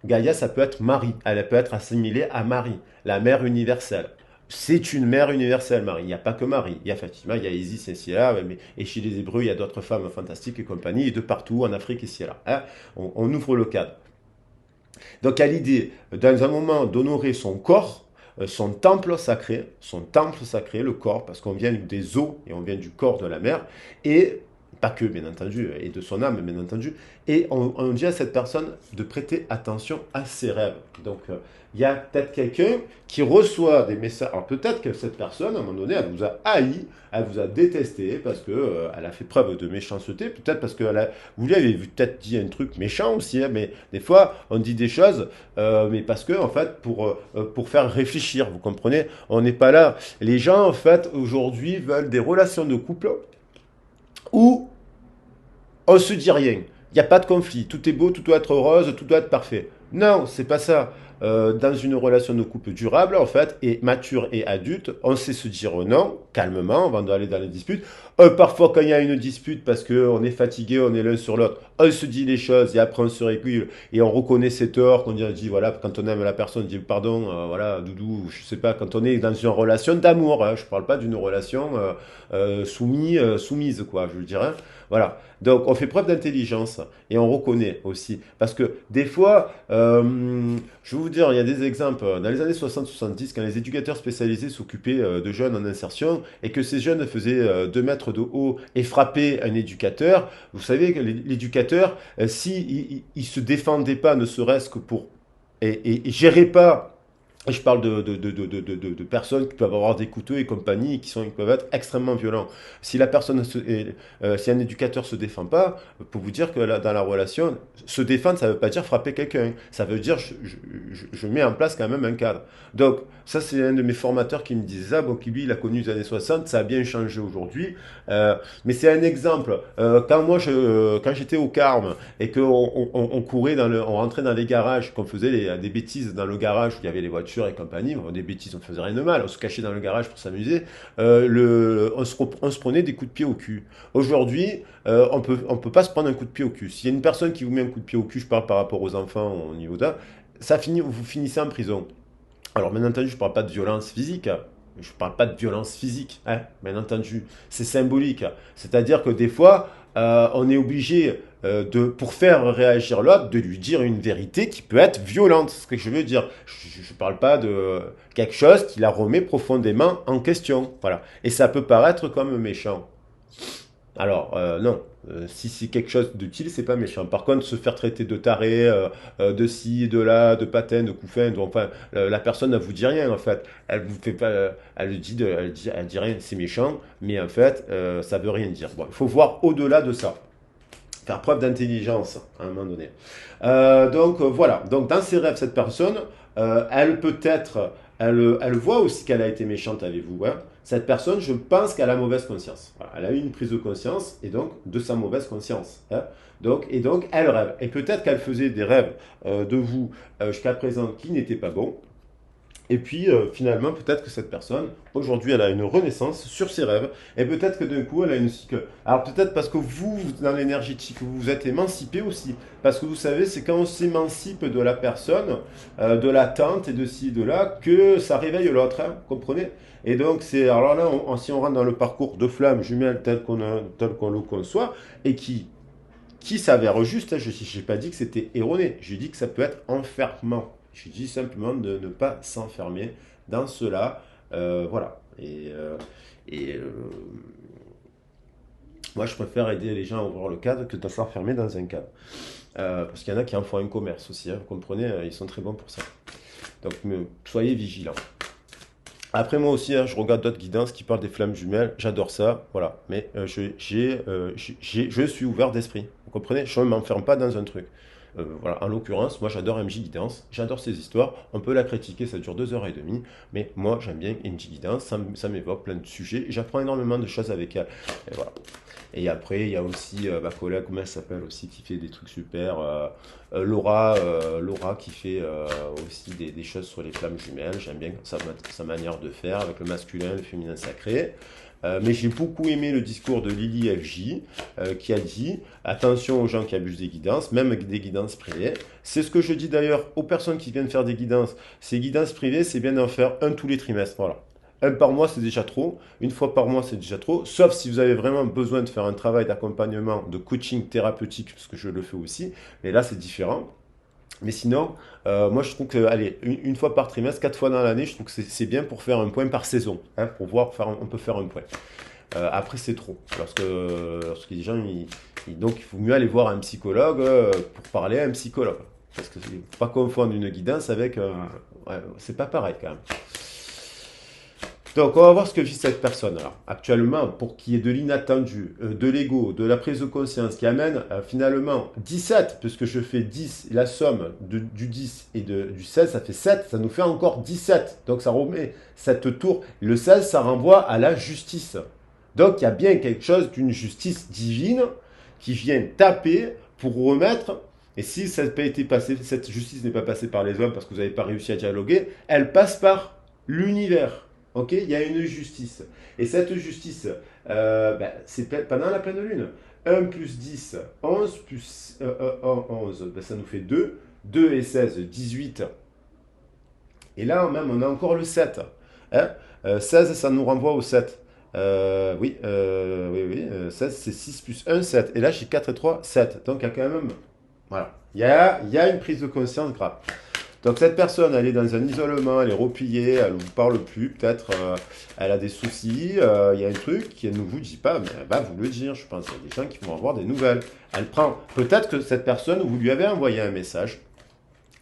Gaïa, ça peut être Marie, elle peut être assimilée à Marie, la mer universelle. C'est une mère universelle, Marie. Il n'y a pas que Marie. Il y a Fatima, il y a Isis et là, et chez les Hébreux, il y a d'autres femmes fantastiques et compagnie, et de partout, en Afrique et là. Hein, on ouvre le cadre. Donc, à l'idée, dans un moment, d'honorer son temple sacré, le corps, parce qu'on vient des eaux et on vient du corps de la mer, et pas que, bien entendu, et de son âme, bien entendu, et on dit à cette personne de prêter attention à ses rêves. Donc, il y a peut-être quelqu'un qui reçoit des messages. Alors, peut-être que cette personne, à un moment donné, elle vous a haï, elle vous a détesté parce que elle a fait preuve de méchanceté, peut-être parce que vous lui avez peut-être dit un truc méchant aussi, hein, mais des fois, on dit des choses, mais parce que, en fait, pour faire réfléchir, vous comprenez, on n'est pas là. Les gens, en fait, aujourd'hui, veulent des relations de couple où on se dit rien. Il n'y a pas de conflit. Tout est beau, tout doit être rose, tout doit être parfait. Non, c'est pas ça. Dans une relation de couple durable, en fait, et mature et adulte, on sait se dire non, calmement, avant d'aller dans les disputes. Parfois, quand il y a une dispute, parce qu'on est fatigué, on est l'un sur l'autre, on se dit les choses et après on se régule et on reconnaît ses torts, qu'on dit, voilà, quand on aime la personne, on dit pardon, voilà, doudou, je sais pas, quand on est dans une relation d'amour, hein, je parle pas d'une relation soumise, quoi, je veux dire, hein, voilà. Donc, on fait preuve d'intelligence et on reconnaît aussi. Parce que des fois, je vais vous vous dire, il y a des exemples. Dans les années 60-70, quand les éducateurs spécialisés s'occupaient de jeunes en insertion et que ces jeunes faisaient 2 mètres de haut et frappaient un éducateur, vous savez que l'éducateur, si il se défendait pas, ne serait-ce que pour et gérait pas. Et je parle de personnes qui peuvent avoir des couteaux et compagnie et qui peuvent être extrêmement violents. Si la personne, si un éducateur se défend pas, pour vous dire que dans la relation, se défendre, ça veut pas dire frapper quelqu'un. Ça veut dire je mets en place quand même un cadre. Donc ça, c'est un de mes formateurs qui me disait ça. Bon, qui lui, il a connu les années 60, ça a bien changé aujourd'hui. Mais c'est un exemple. Quand j'étais au Carme et qu'on courait on rentrait dans les garages, qu'on faisait des bêtises dans le garage où il y avait les voitures et compagnie, des bêtises, on ne faisait rien de mal, on se cachait dans le garage pour s'amuser, on se prenait des coups de pied au cul. Aujourd'hui, on peut pas se prendre un coup de pied au cul. S'il y a une personne qui vous met un coup de pied au cul, je parle par rapport aux enfants au niveau d'un, vous finissez en prison. Alors, bien entendu, je ne parle pas de violence physique. Je ne parle pas de violence physique, hein, bien entendu. C'est symbolique. C'est-à-dire que des fois, on est obligé, pour faire réagir l'autre, de lui dire une vérité qui peut être violente. C'est ce que je veux dire. Je ne parle pas de quelque chose qui la remet profondément en question. Voilà. Et ça peut paraître comme méchant. Alors, non. Si c'est quelque chose d'utile, c'est pas méchant. Par contre, se faire traiter de taré, de ci, de là, de patin, de couffin, enfin, la personne ne vous dit rien en fait. Elle vous fait pas, elle dit rien, c'est méchant, mais en fait, ça veut rien dire. Bon, il faut voir au-delà de ça. Faire preuve d'intelligence à un moment donné. Donc voilà. Donc dans ses rêves, cette personne, elle voit aussi qu'elle a été méchante avec vous. Hein. Cette personne, je pense qu'elle a mauvaise conscience. Voilà, elle a eu une prise de conscience et donc de sa mauvaise conscience. Hein. Donc, elle rêve. Et peut-être qu'elle faisait des rêves de vous jusqu'à présent qui n'étaient pas bons. Et puis finalement, peut-être que cette personne, aujourd'hui, elle a une renaissance sur ses rêves. Et peut-être que d'un coup, elle a une cycle. Alors peut-être parce que vous, dans l'énergétique, vous vous êtes émancipé aussi. Parce que vous savez, c'est quand on s'émancipe de la personne, de l'attente et de ci, de là, que ça réveille l'autre. Hein, vous comprenez? Et donc, alors là, si on rentre dans le parcours de flamme jumelle tel qu'on le conçoit, et qui s'avère juste, hein, je n'ai pas dit que c'était erroné, j'ai dit que ça peut être enfermant. Je dis simplement de ne pas s'enfermer dans cela. Voilà. Moi, je préfère aider les gens à ouvrir le cadre que de s'enfermer dans un cadre. Parce qu'il y en a qui en font un commerce aussi. Hein, vous comprenez, ils sont très bons pour ça. Donc, soyez vigilants. Après, moi aussi, hein, je regarde d'autres guidances qui parlent des flammes jumelles. J'adore ça. Voilà. Mais je suis ouvert d'esprit. Vous comprenez? Je ne m'enferme pas dans un truc. Voilà, en l'occurrence, moi j'adore MJ Guidance, j'adore ces histoires, on peut la critiquer, ça dure 2 h 30, mais moi j'aime bien MJ Guidance, ça m'évoque plein de sujets, j'apprends énormément de choses avec elle. Et voilà. Et après, il y a aussi ma collègue, comment elle s'appelle aussi, qui fait des trucs super, Laura qui fait aussi des choses sur les flammes jumelles, j'aime bien sa manière de faire avec le masculin, le féminin sacré. Mais j'ai beaucoup aimé le discours de Lily FJ qui a dit attention aux gens qui abusent des guidances, même des guidances privées. C'est ce que je dis d'ailleurs aux personnes qui viennent faire des guidances. Ces guidances privées, c'est bien d'en faire un tous les trimestres. Voilà. Un par mois, c'est déjà trop. Une fois par mois, c'est déjà trop. Sauf si vous avez vraiment besoin de faire un travail d'accompagnement, de coaching thérapeutique, parce que je le fais aussi. Mais là, c'est différent. Mais sinon, moi je trouve que, allez, une fois par trimestre, 4 fois dans l'année, je trouve que c'est bien pour faire un point par saison. Hein, pour voir, on peut faire un point. Après, c'est trop. Lorsque les gens, donc il faut mieux aller voir un psychologue pour parler à un psychologue. Parce qu'il ne faut pas confondre une guidance avec. Ouais, c'est pas pareil quand même. Donc, on va voir ce que vit cette personne. Alors, actuellement, pour qu'il y ait de l'inattendu, de l'ego, de la prise de conscience, qui amène finalement 17, puisque je fais 10, la somme du 10 et du 16, ça fait 7, ça nous fait encore 17. Donc, ça remet cette tour. Le 16, ça renvoie à la justice. Donc, il y a bien quelque chose d'une justice divine qui vient taper pour remettre. Et si ça n'a pas été passé, cette justice n'est pas passée par les hommes parce que vous n'avez pas réussi à dialoguer, elle passe par l'univers. Ok, il y a une justice. Et cette justice, c'est pendant la pleine lune. 1 plus 10, 11 plus 11, ça nous fait 2. 2 et 16, 18. Et là, même, on a encore le 7. Hein 16, ça nous renvoie au 7. Oui, 16, c'est 6 plus 1, 7. Et là, j'ai 4 et 3, 7. Donc, il y a quand même... Voilà. Il y a une prise de conscience grave. Donc cette personne, elle est dans un isolement, elle est repliée, elle ne vous parle plus, peut-être elle a des soucis, il y a un truc qui ne vous dit pas, mais elle va vous le dire, je pense. Il y a des gens qui vont avoir des nouvelles. Elle prend, peut-être que cette personne, vous lui avez envoyé un message,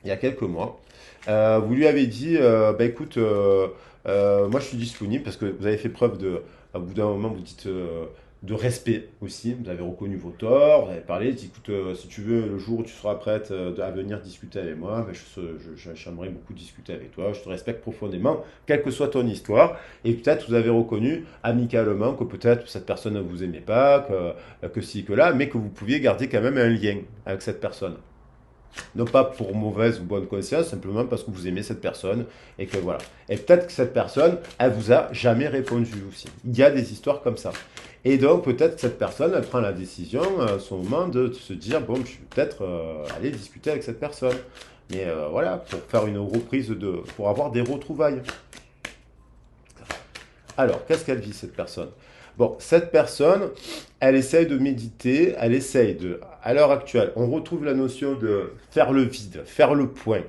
il y a quelques mois, vous lui avez dit, bah écoute, moi je suis disponible parce que vous avez fait preuve de, au bout d'un moment, vous dites de respect aussi. Vous avez reconnu vos torts, vous avez parlé, dit écoute, si tu veux, le jour où tu seras prête à venir discuter avec moi, ben, j'aimerais beaucoup discuter avec toi, je te respecte profondément, quelle que soit ton histoire. Et peut-être vous avez reconnu amicalement que peut-être cette personne ne vous aimait pas, que ci, que là, mais que vous pouviez garder quand même un lien avec cette personne. Non pas pour mauvaise ou bonne conscience, simplement parce que vous aimez cette personne et que voilà. Et peut-être que cette personne, elle vous a jamais répondu aussi. Il y a des histoires comme ça. Et donc peut-être que cette personne, elle prend la décision à son moment de se dire, bon, je vais peut-être aller discuter avec cette personne. Mais voilà, pour faire une reprise pour avoir des retrouvailles. Alors, qu'est-ce qu'elle vit cette personne? Bon, cette personne, elle essaye de méditer, elle essaye de, à l'heure actuelle, on retrouve la notion de faire le vide, faire le point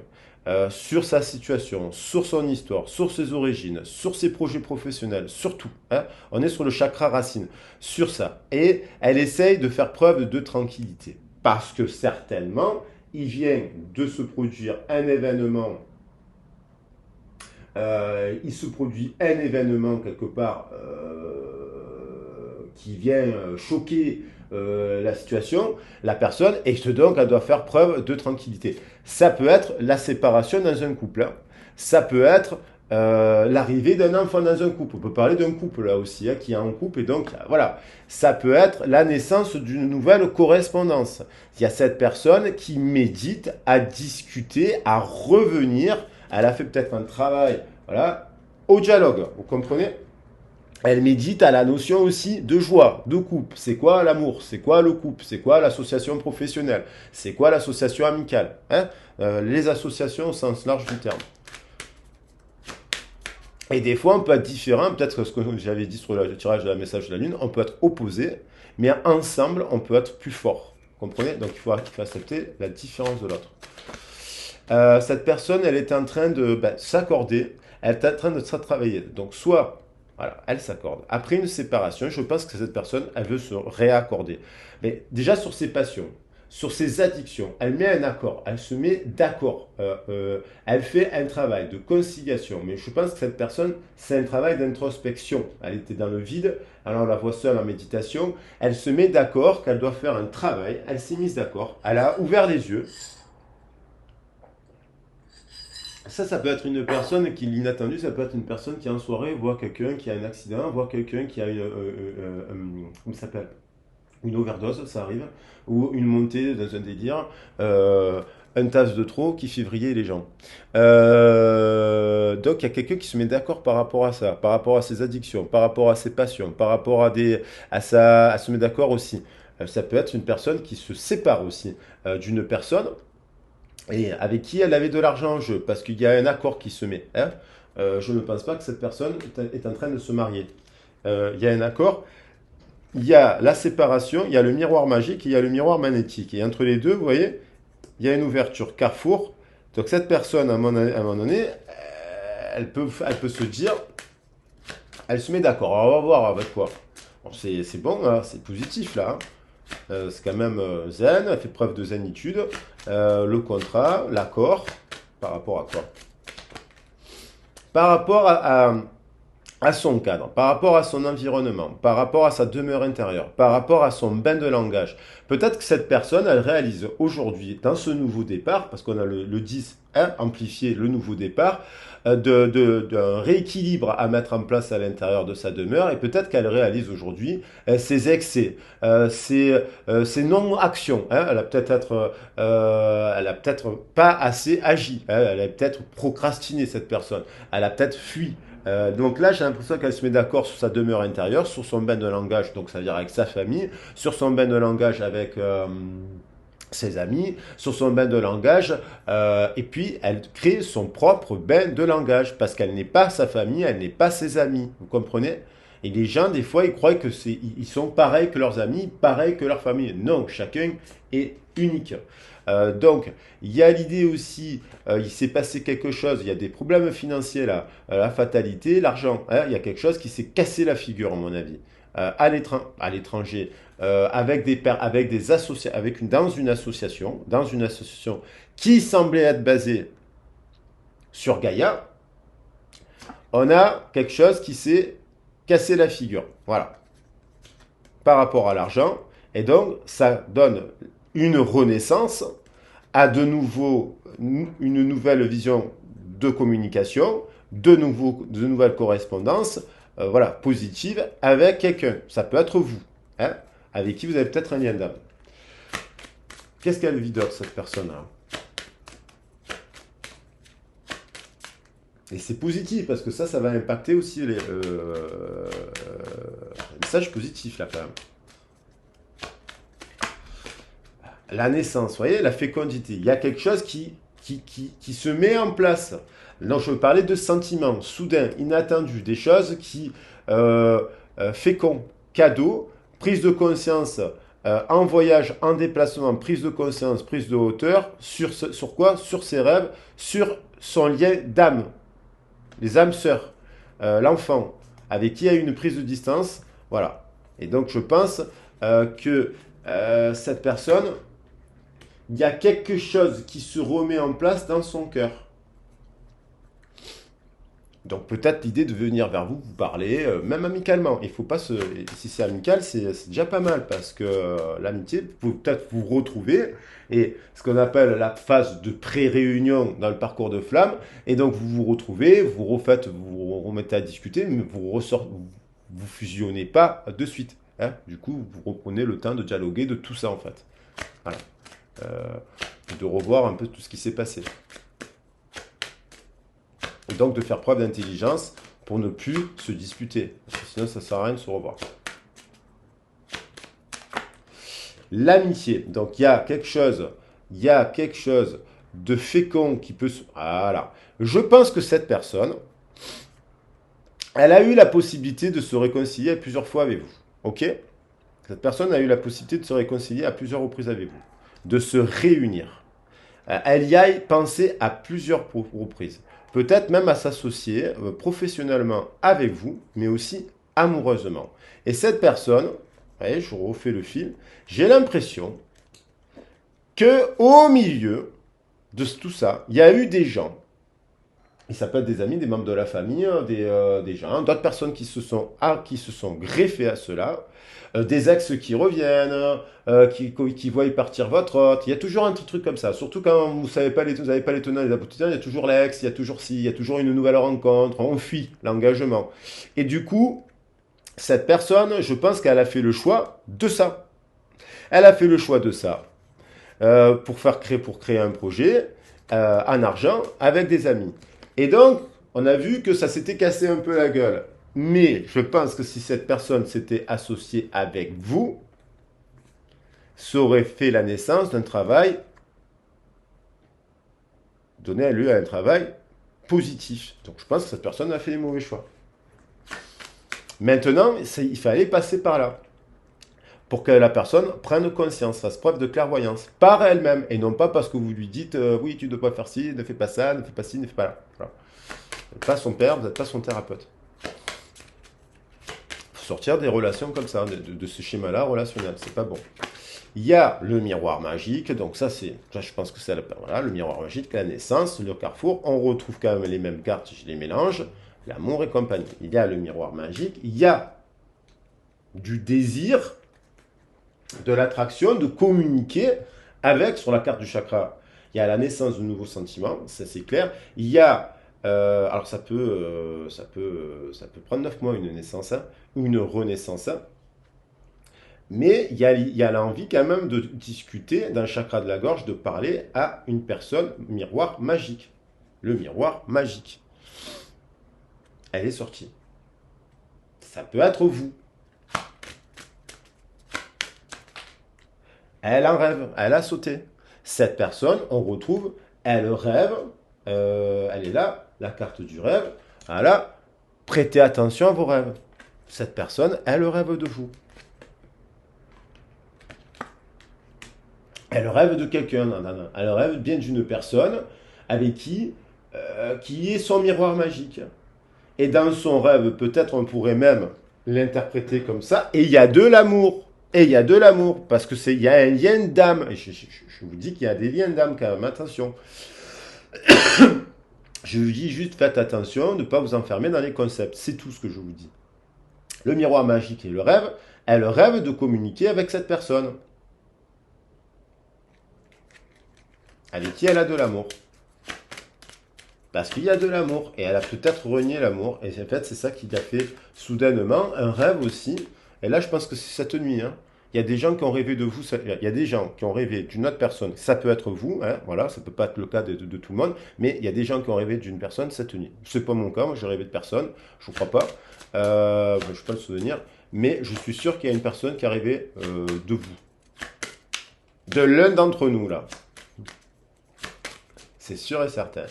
sur sa situation, sur son histoire, sur ses origines, sur ses projets professionnels, sur tout. Hein. On est sur le chakra racine, sur ça. Et elle essaye de faire preuve de tranquillité. Parce que certainement, il vient de se produire un événement il se produit un événement quelque part qui vient choquer la situation, la personne, et que donc elle doit faire preuve de tranquillité. Ça peut être la séparation dans un couple, hein. Ça peut être l'arrivée d'un enfant dans un couple. On peut parler d'un couple là aussi, hein, qui est en couple, et donc voilà. Ça peut être la naissance d'une nouvelle correspondance. Il y a cette personne qui médite à discuter, à revenir. Elle a fait peut-être un travail, voilà, au dialogue, vous comprenez? Elle médite à la notion aussi de joie, de couple. C'est quoi l'amour? C'est quoi le couple? C'est quoi l'association professionnelle? C'est quoi l'association amicale? Hein, les associations au sens large du terme. Et des fois, on peut être différent, peut-être ce que j'avais dit sur le tirage de la message de la Lune, on peut être opposé, mais ensemble, on peut être plus fort. Vous comprenez? Donc il faut accepter la différence de l'autre. Cette personne, elle est en train de s'accorder, elle est en train de se travailler. Donc, soit, voilà, elle s'accorde. Après une séparation, je pense que cette personne, elle veut se réaccorder. Mais déjà sur ses passions, sur ses addictions, elle met un accord, elle se met d'accord, elle fait un travail de conciliation. Mais je pense que cette personne, c'est un travail d'introspection. Elle était dans le vide, alors on la voit seule en méditation. Elle se met d'accord qu'elle doit faire un travail, elle s'est mise d'accord, elle a ouvert les yeux. Ça peut être une personne qui l'inattendu, ça peut être une personne qui en soirée voit quelqu'un qui a un accident, voit quelqu'un qui a comment ça s'appelle? Une overdose, ça arrive, ou une montée dans un délire, un tasse de trop qui fait vriller les gens. Donc il y a quelqu'un qui se met d'accord par rapport à ça, par rapport à ses addictions, par rapport à ses passions, par rapport à se met d'accord aussi. Ça peut être une personne qui se sépare aussi d'une personne et avec qui elle avait de l'argent en jeu, parce qu'il y a un accord qui se met. Hein. Je ne pense pas que cette personne est en train de se marier. Il y a un accord, il y a la séparation, il y a le miroir magique et il y a le miroir magnétique. Et entre les deux, vous voyez, il y a une ouverture, carrefour. Donc cette personne, à un moment donné, elle peut se dire, elle se met d'accord. On va voir avec quoi. Bon, c'est bon, hein, c'est positif là. Hein. C'est quand même zen, elle fait preuve de zénitude. Le contrat, l'accord, par rapport à quoi? Par rapport à son cadre, par rapport à son environnement, par rapport à sa demeure intérieure, par rapport à son bain de langage. Peut-être que cette personne, elle réalise aujourd'hui, dans ce nouveau départ, parce qu'on a le 10 hein, amplifié, le nouveau départ, d'un rééquilibre à mettre en place à l'intérieur de sa demeure, et peut-être qu'elle réalise aujourd'hui ses excès, ses non-actions. Hein, elle a peut-être pas assez agi, hein, elle a peut-être procrastiné cette personne, elle a peut-être fui. Donc là, j'ai l'impression qu'elle se met d'accord sur sa demeure intérieure, sur son bain de langage, donc ça veut dire avec sa famille, sur son bain de langage avec ses amis, sur son bain de langage, et puis elle crée son propre bain de langage, parce qu'elle n'est pas sa famille, elle n'est pas ses amis, vous comprenez? Et les gens, des fois, ils croient que ils sont pareils que leurs amis, pareils que leur famille. Non, chacun est unique. Donc, il y a l'idée aussi, il s'est passé quelque chose, il y a des problèmes financiers là, la fatalité, l'argent, hein, il y a quelque chose qui s'est cassé la figure, à mon avis. À l'étranger, avec des associations, dans une association qui semblait être basée sur Gaïa, on a quelque chose qui s'est cassé la figure. Voilà. Par rapport à l'argent. Et donc, ça donne une renaissance à de nouveau une nouvelle vision de communication, de nouvelles correspondances, voilà, positives avec quelqu'un. Ça peut être vous, hein, avec qui vous avez peut-être un lien d'âme. Qu'est-ce qu'elle vit d'autre, cette personne-là? Et c'est positif, parce que ça va impacter aussi les messages positifs, là, quand même. La naissance, vous voyez, la fécondité. Il y a quelque chose qui se met en place. Donc, je veux parler de sentiments, soudains, inattendus, des choses qui fécond, cadeau, prise de conscience, en voyage, en déplacement, prise de conscience, prise de hauteur, sur quoi? Sur ses rêves, sur son lien d'âme, les âmes sœurs, l'enfant, avec qui il y a eu une prise de distance, voilà. Et donc, je pense que cette personne, il y a quelque chose qui se remet en place dans son cœur. Donc peut-être l'idée de venir vers vous, vous parler, même amicalement. Il faut pas se... Si c'est amical, c'est déjà pas mal, parce que l'amitié, vous pouvez peut-être vous retrouver, et ce qu'on appelle la phase de pré-réunion dans le parcours de flamme, et donc vous vous retrouvez, vous vous remettez à discuter, mais vous fusionnez pas de suite, hein. Du coup, vous reprenez le temps de dialoguer de tout ça, en fait. Voilà. De revoir un peu tout ce qui s'est passé. Et donc de faire preuve d'intelligence pour ne plus se disputer. Parce que sinon, ça ne sert à rien de se revoir. L'amitié. Donc il y a quelque chose de fécond qui peut se... Voilà. Je pense que cette personne, elle a eu la possibilité de se réconcilier plusieurs fois avec vous. Ok? Cette personne a eu la possibilité de se réconcilier à plusieurs reprises avec vous. De se réunir. Elle y a pensé à plusieurs reprises. Peut-être même à s'associer professionnellement avec vous, mais aussi amoureusement. Et cette personne, voyez, je refais le fil, j'ai l'impression qu'au milieu de tout ça, il y a eu des gens, et ça peut être des amis, des membres de la famille, des gens, d'autres personnes qui se sont greffées à cela, des ex qui reviennent, qui voient partir votre hôte. Il y a toujours un petit truc comme ça. Surtout quand vous n'avez pas les tenants et les aboutissants, il y a toujours l'ex, il y a toujours ci, il y a toujours une nouvelle rencontre. On fuit l'engagement. Et du coup, cette personne, je pense qu'elle a fait le choix de ça. Elle a fait le choix de ça pour créer un projet en argent avec des amis. Et donc, on a vu que ça s'était cassé un peu la gueule. Mais je pense que si cette personne s'était associée avec vous, ça aurait fait la naissance d'un travail, donné lieu à un travail positif. Donc je pense que cette personne a fait les mauvais choix. Maintenant, il fallait passer par là pour que la personne prenne conscience, fasse preuve de clairvoyance par elle-même et non pas parce que vous lui dites oui, tu ne dois pas faire ci, ne fais pas ça, ne fais pas ci, ne fais pas là. Voilà. Vous n'êtes pas son père, vous n'êtes pas son thérapeute. Sortir des relations comme ça, de ce schéma-là relationnel, c'est pas bon. Il y a le miroir magique, donc ça je pense que c'est voilà, le miroir magique, la naissance, le carrefour, on retrouve quand même les mêmes cartes, je les mélange, l'amour et compagnie. Il y a le miroir magique, il y a du désir, de l'attraction, de communiquer avec, sur la carte du chakra, il y a la naissance de nouveaux sentiments, ça c'est clair, il y a alors ça peut prendre 9 mois une naissance, hein, ou une renaissance, hein. Mais il y a l'envie quand même de discuter dans le chakra de la gorge, de parler à une personne miroir magique. Le miroir magique. Elle est sortie. Ça peut être vous. Elle en rêve, elle a sauté. Cette personne, on retrouve, elle rêve, elle est là, la carte du rêve. Voilà, prêtez attention à vos rêves. cette personne, elle rêve de vous. Elle rêve de quelqu'un. Non, non, non. Elle rêve bien d'une personne avec qui est son miroir magique. Et dans son rêve, peut-être on pourrait même l'interpréter comme ça. Et il y a de l'amour. Et il y a de l'amour. Parce que il y a un lien d'âme. Et je vous dis qu'il y a des liens d'âme quand même. Attention. Je vous dis juste, faites attention de ne pas vous enfermer dans les concepts. C'est tout ce que je vous dis. Le miroir magique et le rêve, elle rêve de communiquer avec cette personne. Avec qui elle a de l'amour. Parce qu'il y a de l'amour. Et elle a peut-être renié l'amour. Et en fait, c'est ça qui a fait soudainement un rêve aussi. Et là, je pense que c'est cette nuit. Hein. Il y a des gens qui ont rêvé de vous. Il y a des gens qui ont rêvé d'une autre personne. Ça peut être vous. Hein, voilà, ça peut pas être le cas de tout le monde. Mais il y a des gens qui ont rêvé d'une personne cette nuit. C'est pas mon cas. Moi, j'ai rêvé de personne. Je ne crois pas. Je ne peux pas le souvenir. Mais je suis sûr qu'il y a une personne qui a rêvé de vous. De l'un d'entre nous, là. C'est sûr et certain.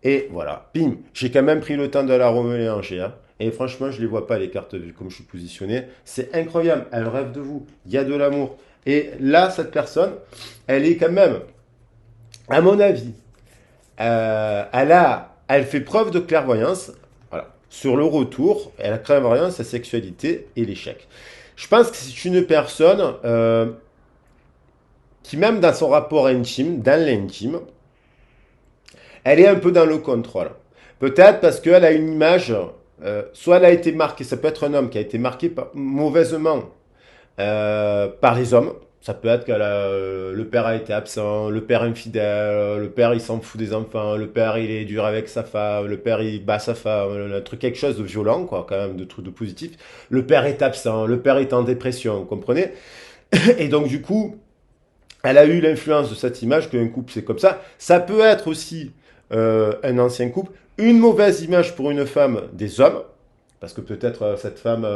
Et voilà, bim, j'ai quand même pris le temps de la remélanger. Hein. Et franchement, je ne les vois pas, les cartes, vu comme je suis positionné. C'est incroyable, elle rêve de vous, il y a de l'amour. Et là, cette personne, elle est quand même, à mon avis, elle fait preuve de clairvoyance. Voilà. Sur le retour, elle a clairvoyance, sa sexualité et l'échec. Je pense que c'est une personne qui, même dans son rapport intime, dans l'intime, elle est un peu dans le contrôle. Peut-être parce qu'elle a une image, soit elle a été marquée, ça peut être un homme qui a été marqué mauvaisement par les hommes. Ça peut être que le père a été absent, le père infidèle, le père il s'en fout des enfants, le père il est dur avec sa femme, le père il bat sa femme, un truc, quelque chose de violent, quoi, quand même, de truc de positif. Le père est absent, le père est en dépression, vous comprenez? Et donc du coup, elle a eu l'influence de cette image qu'un couple c'est comme ça. Ça peut être aussi un ancien couple, une mauvaise image pour une femme des hommes, parce que peut-être cette femme,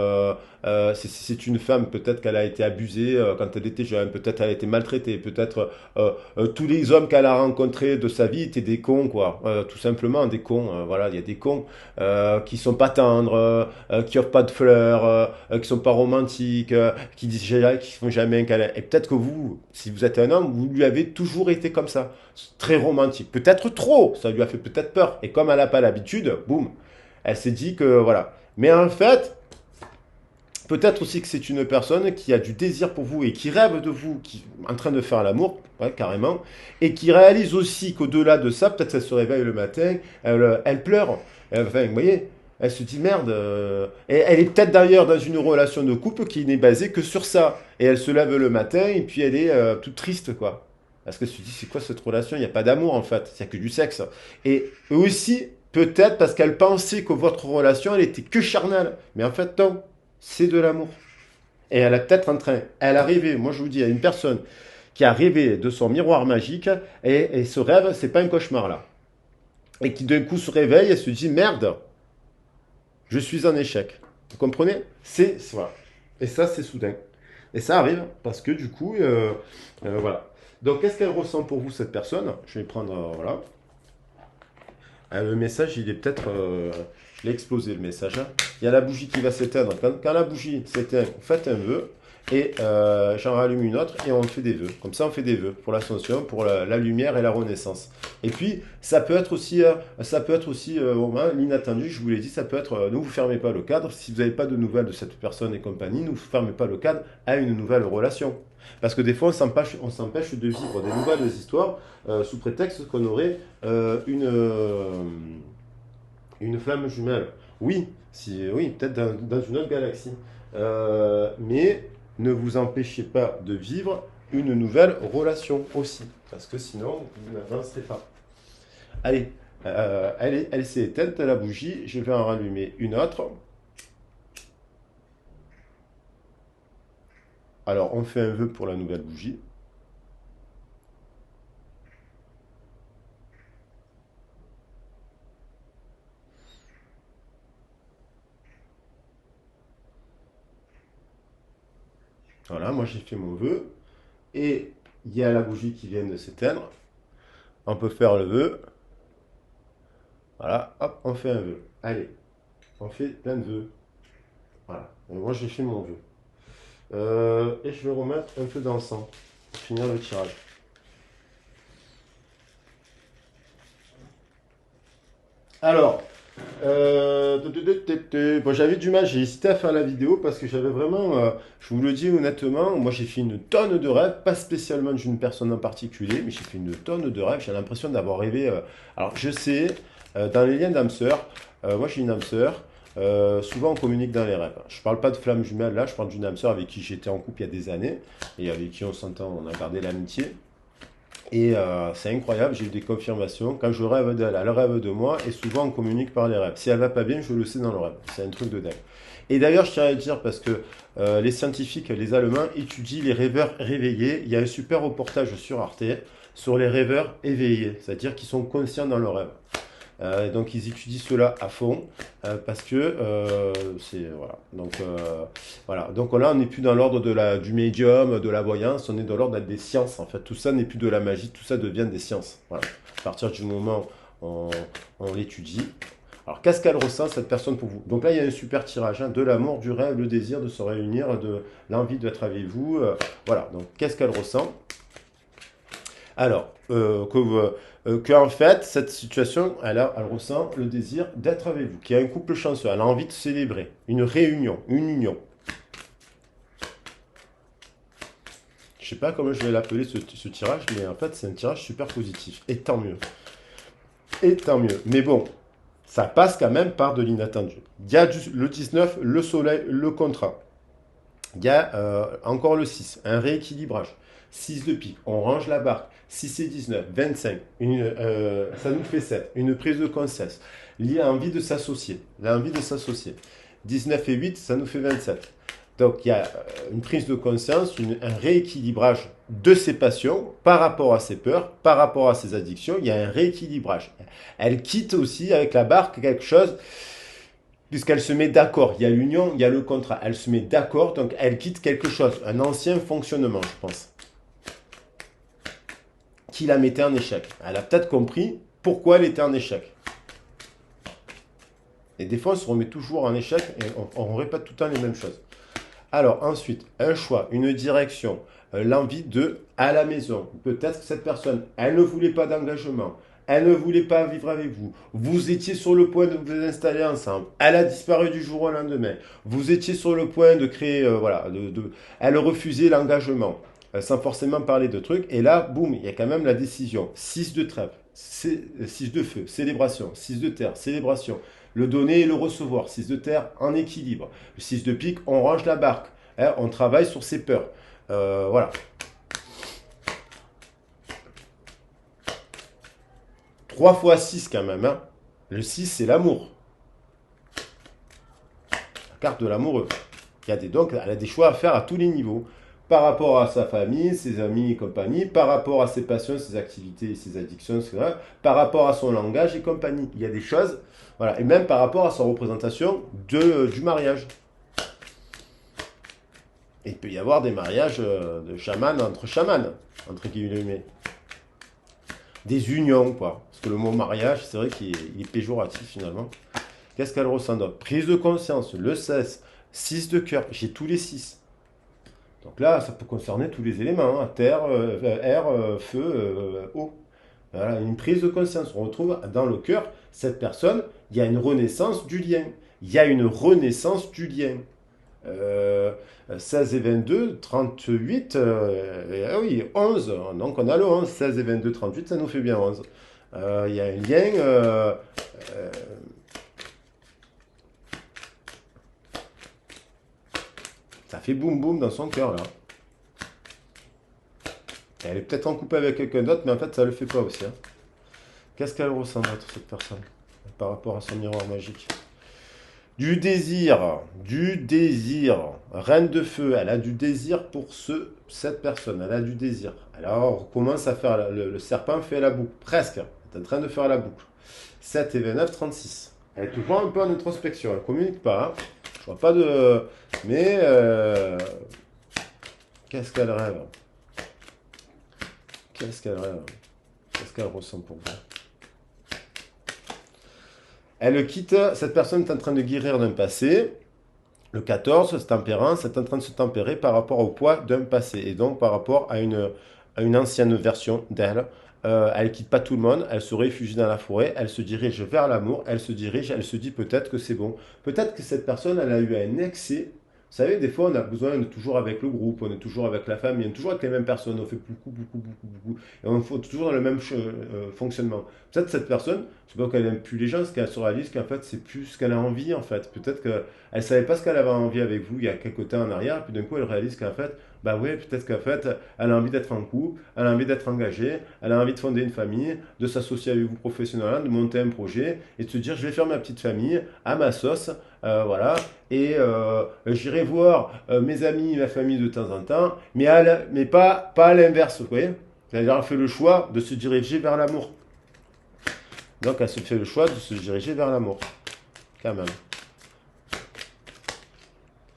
c'est une femme, peut-être qu'elle a été abusée quand elle était jeune, peut-être elle a été maltraitée, peut-être tous les hommes qu'elle a rencontrés de sa vie étaient des cons, quoi. Tout simplement des cons. Voilà, il y a des cons qui sont pas tendres, qui offrent pas de fleurs, qui sont pas romantiques, qui disent qui font jamais un câlin. Et peut-être que vous, si vous êtes un homme, vous lui avez toujours été comme ça, très romantique. Peut-être trop, ça lui a fait peut-être peur. Et comme elle n'a pas l'habitude, boum, elle s'est dit que voilà. Mais en fait, peut-être aussi que c'est une personne qui a du désir pour vous et qui rêve de vous, qui est en train de faire l'amour, ouais, carrément, et qui réalise aussi qu'au-delà de ça, peut-être qu'elle se réveille le matin, elle pleure. Enfin, vous voyez, elle se dit merde. Et elle est peut-être d'ailleurs dans une relation de couple qui n'est basée que sur ça. Et elle se lève le matin et puis elle est toute triste, quoi. Parce qu'elle se dit, c'est quoi cette relation? Il n'y a pas d'amour en fait, il n'y a que du sexe. Et aussi, peut-être parce qu'elle pensait que votre relation, elle était que charnelle. Mais en fait, non, c'est de l'amour. Et elle a peut-être elle a rêvé, moi je vous dis, à une personne qui a rêvé de son miroir magique, et ce rêve, c'est pas un cauchemar là. Et qui d'un coup se réveille et se dit, merde, je suis en échec. Vous comprenez? Voilà. Et ça, c'est soudain. Et ça arrive parce que du coup, voilà. Donc, qu'est-ce qu'elle ressent pour vous, cette personne? Je vais prendre, voilà. Le message, il est peut-être. Je l'ai explosé le message. Hein. Il y a la bougie qui va s'éteindre. Quand la bougie s'éteint, vous faites un vœu. Et j'en rallume une autre et on fait des vœux. Comme ça, on fait des vœux pour l'ascension, pour la lumière et la renaissance. Et puis, ça peut être aussi, l'inattendu, je vous l'ai dit, ça peut être, ne vous fermez pas le cadre. Si vous n'avez pas de nouvelles de cette personne et compagnie, ne vous fermez pas le cadre à une nouvelle relation. Parce que des fois, on s'empêche de vivre des nouvelles histoires sous prétexte qu'on aurait une flamme jumelle. Oui, oui, peut-être dans une autre galaxie. Mais ne vous empêchez pas de vivre une nouvelle relation aussi. Parce que sinon, vous n'avancerez pas. Allez, elle s'est éteinte la bougie. Je vais en rallumer une autre. Alors, on fait un vœu pour la nouvelle bougie. Voilà, moi j'ai fait mon vœu. Et il y a la bougie qui vient de s'éteindre. On peut faire le vœu. Voilà, hop, on fait un vœu. Allez, on fait plein de vœux. Voilà. Et moi, j'ai fait mon vœu. Et je vais remettre un peu d'encens pour finir le tirage. Alors, bon, j'avais du mal, j'ai hésité à faire la vidéo parce que j'avais vraiment, je vous le dis honnêtement, moi j'ai fait une tonne de rêves, pas spécialement d'une personne en particulier, mais j'ai fait une tonne de rêves, j'ai l'impression d'avoir rêvé. Alors je sais, dans les liens d'âme sœur, moi j'ai une âme sœur, souvent on communique dans les rêves. Je parle pas de flamme jumelle là, je parle d'une âme sœur avec qui j'étais en couple il y a des années et avec qui on s'entend, on a gardé l'amitié. Et c'est incroyable, j'ai eu des confirmations. Quand je rêve d'elle, elle rêve de moi, et souvent on communique par les rêves. Si elle va pas bien, je le sais dans le rêve. C'est un truc de dingue. Et d'ailleurs, je tiens à le dire parce que les scientifiques, les Allemands, étudient les rêveurs réveillés. Il y a un super reportage sur Arte sur les rêveurs éveillés, c'est-à-dire qui sont conscients dans le rêve. Donc ils étudient cela à fond parce que c'est voilà. Voilà. Donc là on n'est plus dans l'ordre du médium, de la voyance, on est dans l'ordre des sciences. En fait, tout ça n'est plus de la magie, tout ça devient des sciences. Voilà. À partir du moment où on l'étudie. Alors qu'est-ce qu'elle ressent cette personne pour vous? Donc là il y a un super tirage, hein, de l'amour, du rêve, le désir de se réunir, de l'envie d'être avec vous. Voilà. Donc qu'est-ce qu'elle ressent? Alors, qu'en fait, cette situation, elle ressent le désir d'être avec vous, qu'il y a un couple chanceux, elle a envie de célébrer, une réunion, une union. Je ne sais pas comment je vais l'appeler ce tirage, mais en fait, c'est un tirage super positif. Et tant mieux. Et tant mieux. Mais bon, ça passe quand même par de l'inattendu. Il y a le 19, le soleil, le contrat. Il y a encore le 6, un rééquilibrage. 6 de pique, on range la barque. 6 et 19, 25, ça nous fait 7. Une prise de conscience. Il y a envie de s'associer. L'envie de s'associer. 19 et 8, ça nous fait 27. Donc il y a une prise de conscience, un rééquilibrage de ses passions par rapport à ses peurs, par rapport à ses addictions. Il y a un rééquilibrage. Elle quitte aussi avec la barque quelque chose puisqu'elle se met d'accord. Il y a l'union, il y a le contrat. Elle se met d'accord, donc elle quitte quelque chose, un ancien fonctionnement, je pense, qui la mettait en échec. Elle a peut-être compris pourquoi elle était en échec. Et des fois, on se remet toujours en échec et on répète tout le temps les mêmes choses. Alors ensuite, un choix, une direction, l'envie de à la maison. Peut-être que cette personne, elle ne voulait pas d'engagement. Elle ne voulait pas vivre avec vous. Vous étiez sur le point de vous installer ensemble. Elle a disparu du jour au lendemain. Vous étiez sur le point de créer, voilà, elle refusait l'engagement, sans forcément parler de trucs. Et là, boum, il y a quand même la décision. 6 de trèfle, 6 de feu, célébration. 6 de terre, célébration. Le donner et le recevoir. 6 de terre en équilibre. Le 6 de pique, on range la barque. Hein, on travaille sur ses peurs. Voilà. 3 fois 6 quand même. Hein. Le 6, c'est l'amour. La carte de l'amoureux. Donc, elle a des choix à faire à tous les niveaux. Par rapport à sa famille, ses amis et compagnie, par rapport à ses passions, ses activités et ses addictions, etc. Par rapport à son langage et compagnie. Il y a des choses, voilà, et même par rapport à sa représentation du mariage. Et il peut y avoir des mariages de chaman entre chamans, entre guillemets. Des unions, quoi. Parce que le mot mariage, c'est vrai qu'il est péjoratif finalement. Qu'est-ce qu'elle ressent d'autre? Prise de conscience, le 16, 6 de cœur, j'ai tous les 6. Donc là, ça peut concerner tous les éléments, hein, terre, air, feu, eau. Voilà, une prise de conscience. On retrouve dans le cœur, cette personne, il y a une renaissance du lien. Il y a une renaissance du lien. 16 et 22, 38, ah oui, 11. Donc on a le 11, 16 et 22, 38, ça nous fait bien 11. Il y a un lien. Ça fait boum boum dans son cœur là. Elle est peut-être en couple avec quelqu'un d'autre, mais en fait ça le fait pas aussi. Hein. Qu'est-ce qu'elle ressent d'autre, cette personne, par rapport à son miroir magique? Du désir, du désir. Reine de feu, elle a du désir pour cette personne, elle a du désir. Alors, on commence à faire, le serpent fait la boucle, presque, elle est en train de faire la boucle. 7 et 29, 36. Elle est toujours un peu en introspection, elle ne communique pas. Hein. Je vois pas de... Mais, qu'est-ce qu'elle rêve? Qu'est-ce qu'elle rêve? Qu'est-ce qu'elle ressent pour vous? Elle quitte, cette personne est en train de guérir d'un passé. Le 14, c'est tempérance, c'est en train de se tempérer par rapport au poids d'un passé et donc par rapport à une ancienne version d'elle. Elle quitte pas tout le monde, elle se réfugie dans la forêt, elle se dirige vers l'amour, elle se dirige, elle se dit peut-être que c'est bon. Peut-être que cette personne, elle a eu un excès. Vous savez, des fois, on a besoin de toujours avec le groupe, on est toujours avec la famille, on est toujours avec les mêmes personnes, on fait beaucoup, et on est toujours dans le même fonctionnement. Peut-être cette personne, c'est pas qu'elle aime plus les gens, c'est qu'elle se réalise qu'en fait, c'est plus ce qu'elle a envie, en fait. Peut-être qu'elle ne savait pas ce qu'elle avait envie avec vous il y a quelques temps en arrière, puis d'un coup, elle réalise qu'en fait, bah oui, peut-être qu'en fait, elle a envie d'être en couple, elle a envie d'être engagée, elle a envie de fonder une famille, de s'associer avec vous professionnellement, de monter un projet et de se dire je vais faire ma petite famille à ma sauce, voilà, et j'irai voir mes amis, ma famille de temps en temps, mais pas à l'inverse, vous voyez. C'est-à-dire elle fait le choix de se diriger vers l'amour. Donc elle se fait le choix de se diriger vers l'amour, quand même.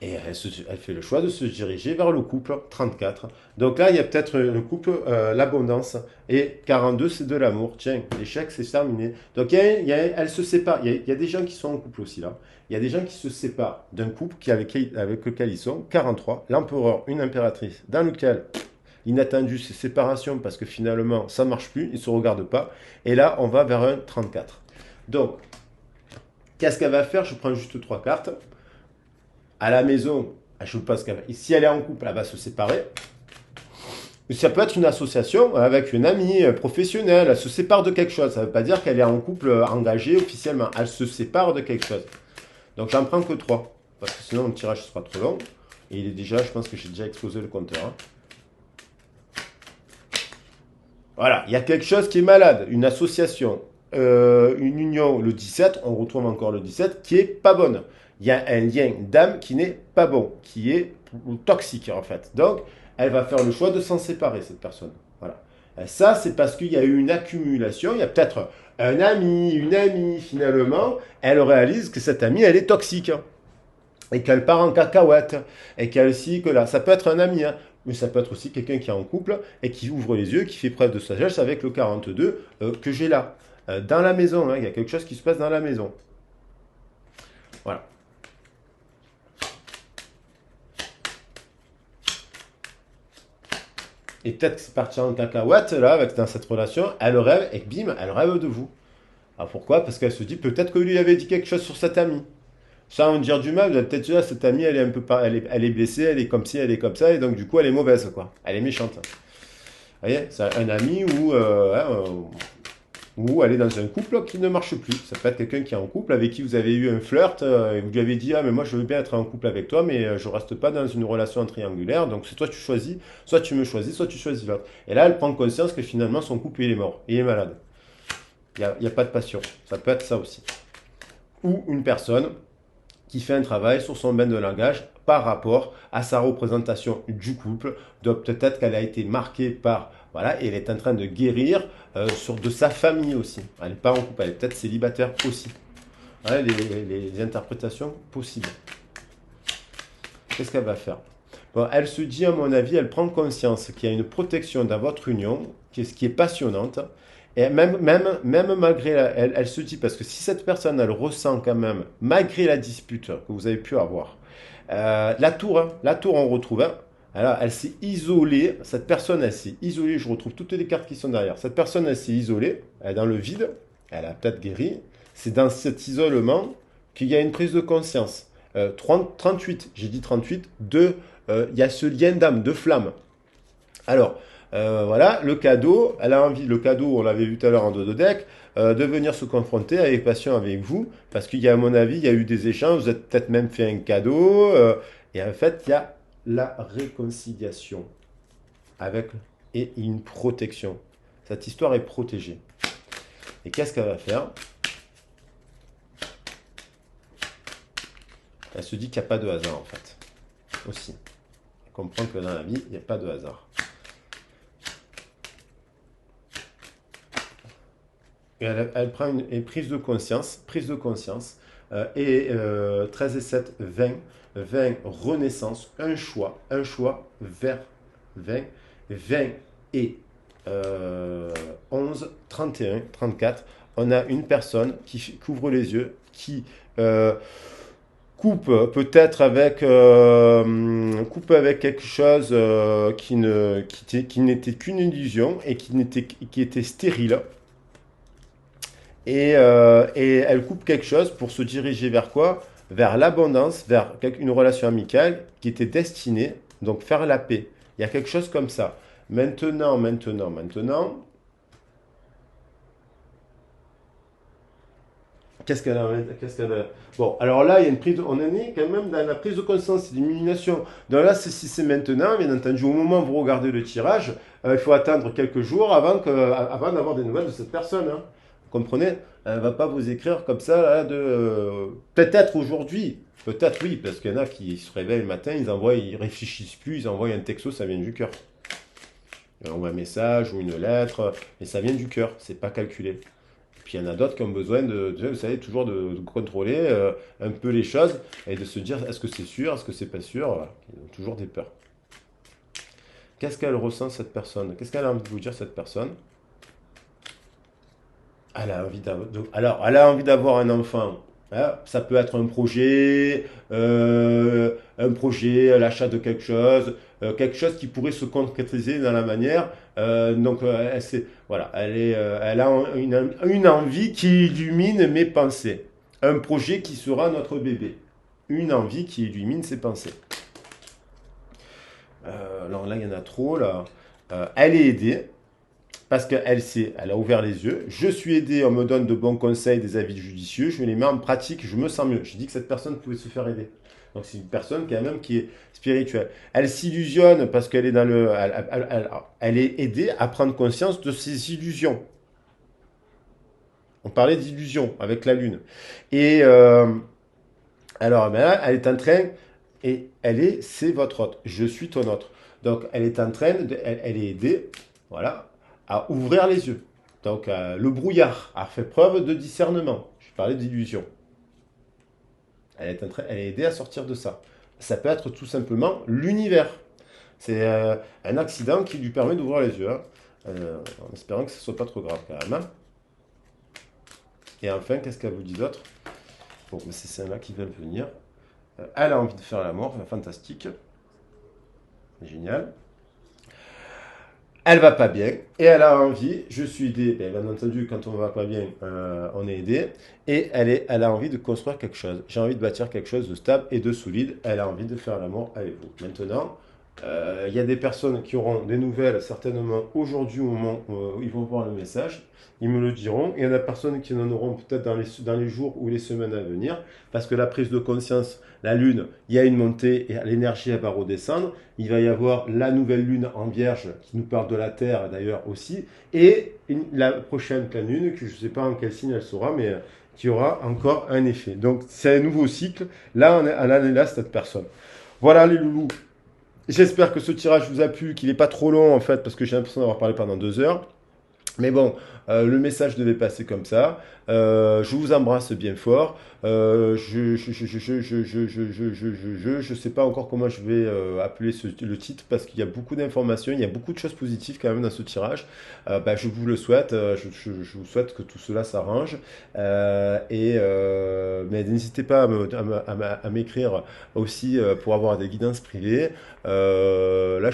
Et elle fait le choix de se diriger vers le couple 34. Donc là, il y a peut-être le couple, l'abondance. Et 42, c'est de l'amour. Tiens, l'échec, c'est terminé. Donc elle se sépare. Il y a des gens qui sont en couple aussi là. Il y a des gens qui se séparent d'un couple avec lequel ils sont. 43, l'empereur, une impératrice, dans lequel l'inattendu, c'est séparation parce que finalement, ça ne marche plus, ils ne se regardent pas. Et là, on va vers un 34. Donc, qu'est-ce qu'elle va faire? Je prends juste 3 cartes. À la maison, je ne sais pas si elle est en couple, elle va se séparer. Ça peut être une association avec une amie professionnelle, elle se sépare de quelque chose. Ça ne veut pas dire qu'elle est en couple engagé officiellement. Elle se sépare de quelque chose. Donc j'en prends que 3. Parce que sinon le tirage sera trop long. Et il est déjà, je pense que j'ai déjà explosé le compteur. Hein. Voilà, il y a quelque chose qui est malade. Une association, une union, le 17, on retrouve encore le 17, qui est pas bonne. Il y a un lien d'âme qui n'est pas bon, qui est toxique en fait. Donc, elle va faire le choix de s'en séparer, cette personne. Voilà. Ça, c'est parce qu'il y a eu une accumulation. Il y a peut-être un ami, une amie, finalement. Elle réalise que cette amie, elle est toxique. Et qu'elle part en cacahuète. Et qu'elle aussi, que là. Ça peut être un ami, hein, mais ça peut être aussi quelqu'un qui est en couple et qui ouvre les yeux, qui fait preuve de sagesse avec le 42 que j'ai là. Dans la maison, hein, il y a quelque chose qui se passe dans la maison. Voilà. Et peut-être que c'est parti en cacahuète, là, dans cette relation, elle rêve, et bim, elle rêve de vous. Alors pourquoi? Parce qu'elle se dit, peut-être que lui avait dit quelque chose sur cette amie. Sans dire du mal, vous allez peut-être dire, cette amie, elle est un peu elle est blessée, elle est comme ci, elle est comme ça, et donc du coup, elle est mauvaise, quoi. Elle est méchante. Vous voyez, c'est un ami ou elle est dans un couple qui ne marche plus. Ça peut être quelqu'un qui est en couple, avec qui vous avez eu un flirt, et vous lui avez dit, ah mais moi je veux bien être en couple avec toi, mais je reste pas dans une relation triangulaire, donc c'est toi tu choisis, soit tu me choisis, soit tu choisis l'autre. Et là elle prend conscience que finalement son couple il est mort, il est malade. Il y a pas de passion. Ça peut être ça aussi. Ou une personne qui fait un travail sur son bain de langage par rapport à sa représentation du couple. Donc peut-être qu'elle a été marquée par, voilà, et elle est en train de guérir sur de sa famille aussi. Elle n'est pas en couple, elle est peut-être célibataire aussi. Voilà les interprétations possibles. Qu'est-ce qu'elle va faire? Bon, elle se dit, à mon avis, elle prend conscience qu'il y a une protection dans votre union, qui est passionnante. Et même malgré, elle se dit, parce que si cette personne, elle ressent quand même, malgré la dispute que vous avez pu avoir, la tour, on retrouve, hein, alors, elle s'est isolée, cette personne, elle s'est isolée, je retrouve toutes les cartes qui sont derrière. Cette personne, elle s'est isolée, elle est dans le vide, elle a peut-être guéri. C'est dans cet isolement qu'il y a une prise de conscience. 38, j'ai dit 38, il y a ce lien d'âme, de flamme. Alors, voilà, le cadeau, elle a envie, le cadeau, on l'avait vu tout à l'heure en dos de deck, de venir se confronter avec passion avec vous, parce qu'il y a, à mon avis, il y a eu des échanges, vous avez peut-être même fait un cadeau, et en fait, il y a la réconciliation avec et une protection. Cette histoire est protégée. Et qu'est-ce qu'elle va faire? Elle se dit qu'il n'y a pas de hasard, en fait, aussi. Elle comprend que dans la vie, il n'y a pas de hasard. Et elle prend une prise de conscience, et 13 et 7, 20, 20, renaissance, un choix vers 20, 20 et 11, 31, 34. On a une personne qui couvre les yeux, qui coupe avec quelque chose qui n'était qu'une illusion et qui était stérile. Et elle coupe quelque chose pour se diriger vers quoi? Vers l'abondance, vers une relation amicale qui était destinée, donc faire la paix. Il y a quelque chose comme ça. Maintenant. Qu'est-ce qu'elle a? Bon, alors là, il y a une prise, on en est quand même dans la prise de conscience, c'est l'illumination. Donc là, si c'est maintenant, bien entendu, au moment où vous regardez le tirage, il faut attendre quelques jours avant d'avoir des nouvelles de cette personne, hein. Vous comprenez? Elle ne va pas vous écrire comme ça, là, peut-être aujourd'hui. Peut-être oui, parce qu'il y en a qui se réveillent le matin, ils réfléchissent plus, ils envoient un texto, ça vient du cœur. Ils envoient un message ou une lettre, et ça vient du cœur, c'est pas calculé. Puis il y en a d'autres qui ont besoin vous savez, toujours de contrôler un peu les choses et de se dire est-ce que c'est sûr, est-ce que c'est pas sûr. Voilà. Ils ont toujours des peurs. Qu'est-ce qu'elle ressent cette personne? Qu'est-ce qu'elle a envie de vous dire cette personne? Elle a envie d'avoir un enfant. Hein. Ça peut être un projet, l'achat de quelque chose qui pourrait se concrétiser dans la manière. Voilà, elle a une envie qui illumine mes pensées. Un projet qui sera notre bébé. Une envie qui illumine ses pensées. Alors là, il y en a trop là. Elle est aidée. Parce elle a ouvert les yeux. Je suis aidé, on me donne de bons conseils, des avis judicieux, je les mets en pratique, je me sens mieux. Je dis que cette personne pouvait se faire aider. Donc c'est une personne quand même qui est spirituelle. Elle s'illusionne parce qu'elle est elle est aidée à prendre conscience de ses illusions. On parlait d'illusions avec la lune. Et alors, ben là, elle est en train, et c'est votre hôte. Je suis ton hôte. Donc elle est en train, elle est aidée, voilà, à ouvrir les yeux. Donc le brouillard a fait preuve de discernement. Je parlais d'illusion. Elle est aidée à sortir de ça. Ça peut être tout simplement l'univers. C'est un accident qui lui permet d'ouvrir les yeux, hein. En espérant que ce ne soit pas trop grave quand même, hein. Et enfin, qu'est-ce qu'elle vous dit d'autre? Bon, c'est celle-là qui vient de venir. Elle a envie de faire l'amour, fantastique. Génial. Elle va pas bien et elle a envie, je suis aidé, bien entendu quand on va pas bien, on est aidé, et elle a envie de construire quelque chose. J'ai envie de bâtir quelque chose de stable et de solide, elle a envie de faire l'amour avec vous. Maintenant, il y a des personnes qui auront des nouvelles certainement aujourd'hui au moment où ils vont voir le message, ils me le diront, et il y en a personnes qui en auront peut-être dans les jours ou les semaines à venir, parce que la prise de conscience, la lune, il y a une montée et l'énergie elle va redescendre. Il va y avoir la nouvelle lune en vierge qui nous parle de la Terre d'ailleurs aussi. Et la prochaine pleine lune, que je ne sais pas en quel signe elle sera, mais qui aura encore un effet. Donc c'est un nouveau cycle. Là, on est là, cette personne. Voilà les loulous. J'espère que ce tirage vous a plu, qu'il n'est pas trop long en fait, parce que j'ai l'impression d'avoir parlé pendant 2 heures. Mais bon, le message devait passer comme ça. Je vous embrasse bien fort. Je sais pas encore comment je vais appeler le titre parce qu'il y a beaucoup d'informations, il y a beaucoup de choses positives quand même dans ce tirage. Je vous le souhaite. Je vous souhaite que tout cela s'arrange. Mais n'hésitez pas à m'écrire aussi pour avoir des guidances privées. Là,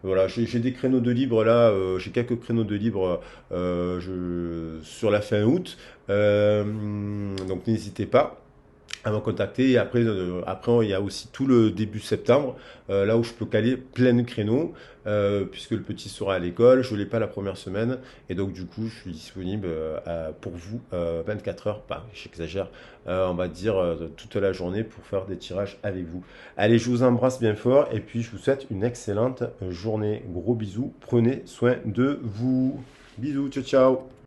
voilà, j'ai des créneaux de libre là. J'ai quelques créneaux de libre sur la fin août. Donc n'hésitez pas à me contacter. Et après, il y a aussi tout le début septembre, là où je peux caler plein de créneaux, puisque le petit sera à l'école. Je ne l'ai pas la première semaine. Et donc, du coup, je suis disponible pour vous 24 heures, j'exagère, on va dire toute la journée pour faire des tirages avec vous. Allez, je vous embrasse bien fort et puis je vous souhaite une excellente journée. Gros bisous. Prenez soin de vous. Bisous, ciao, ciao.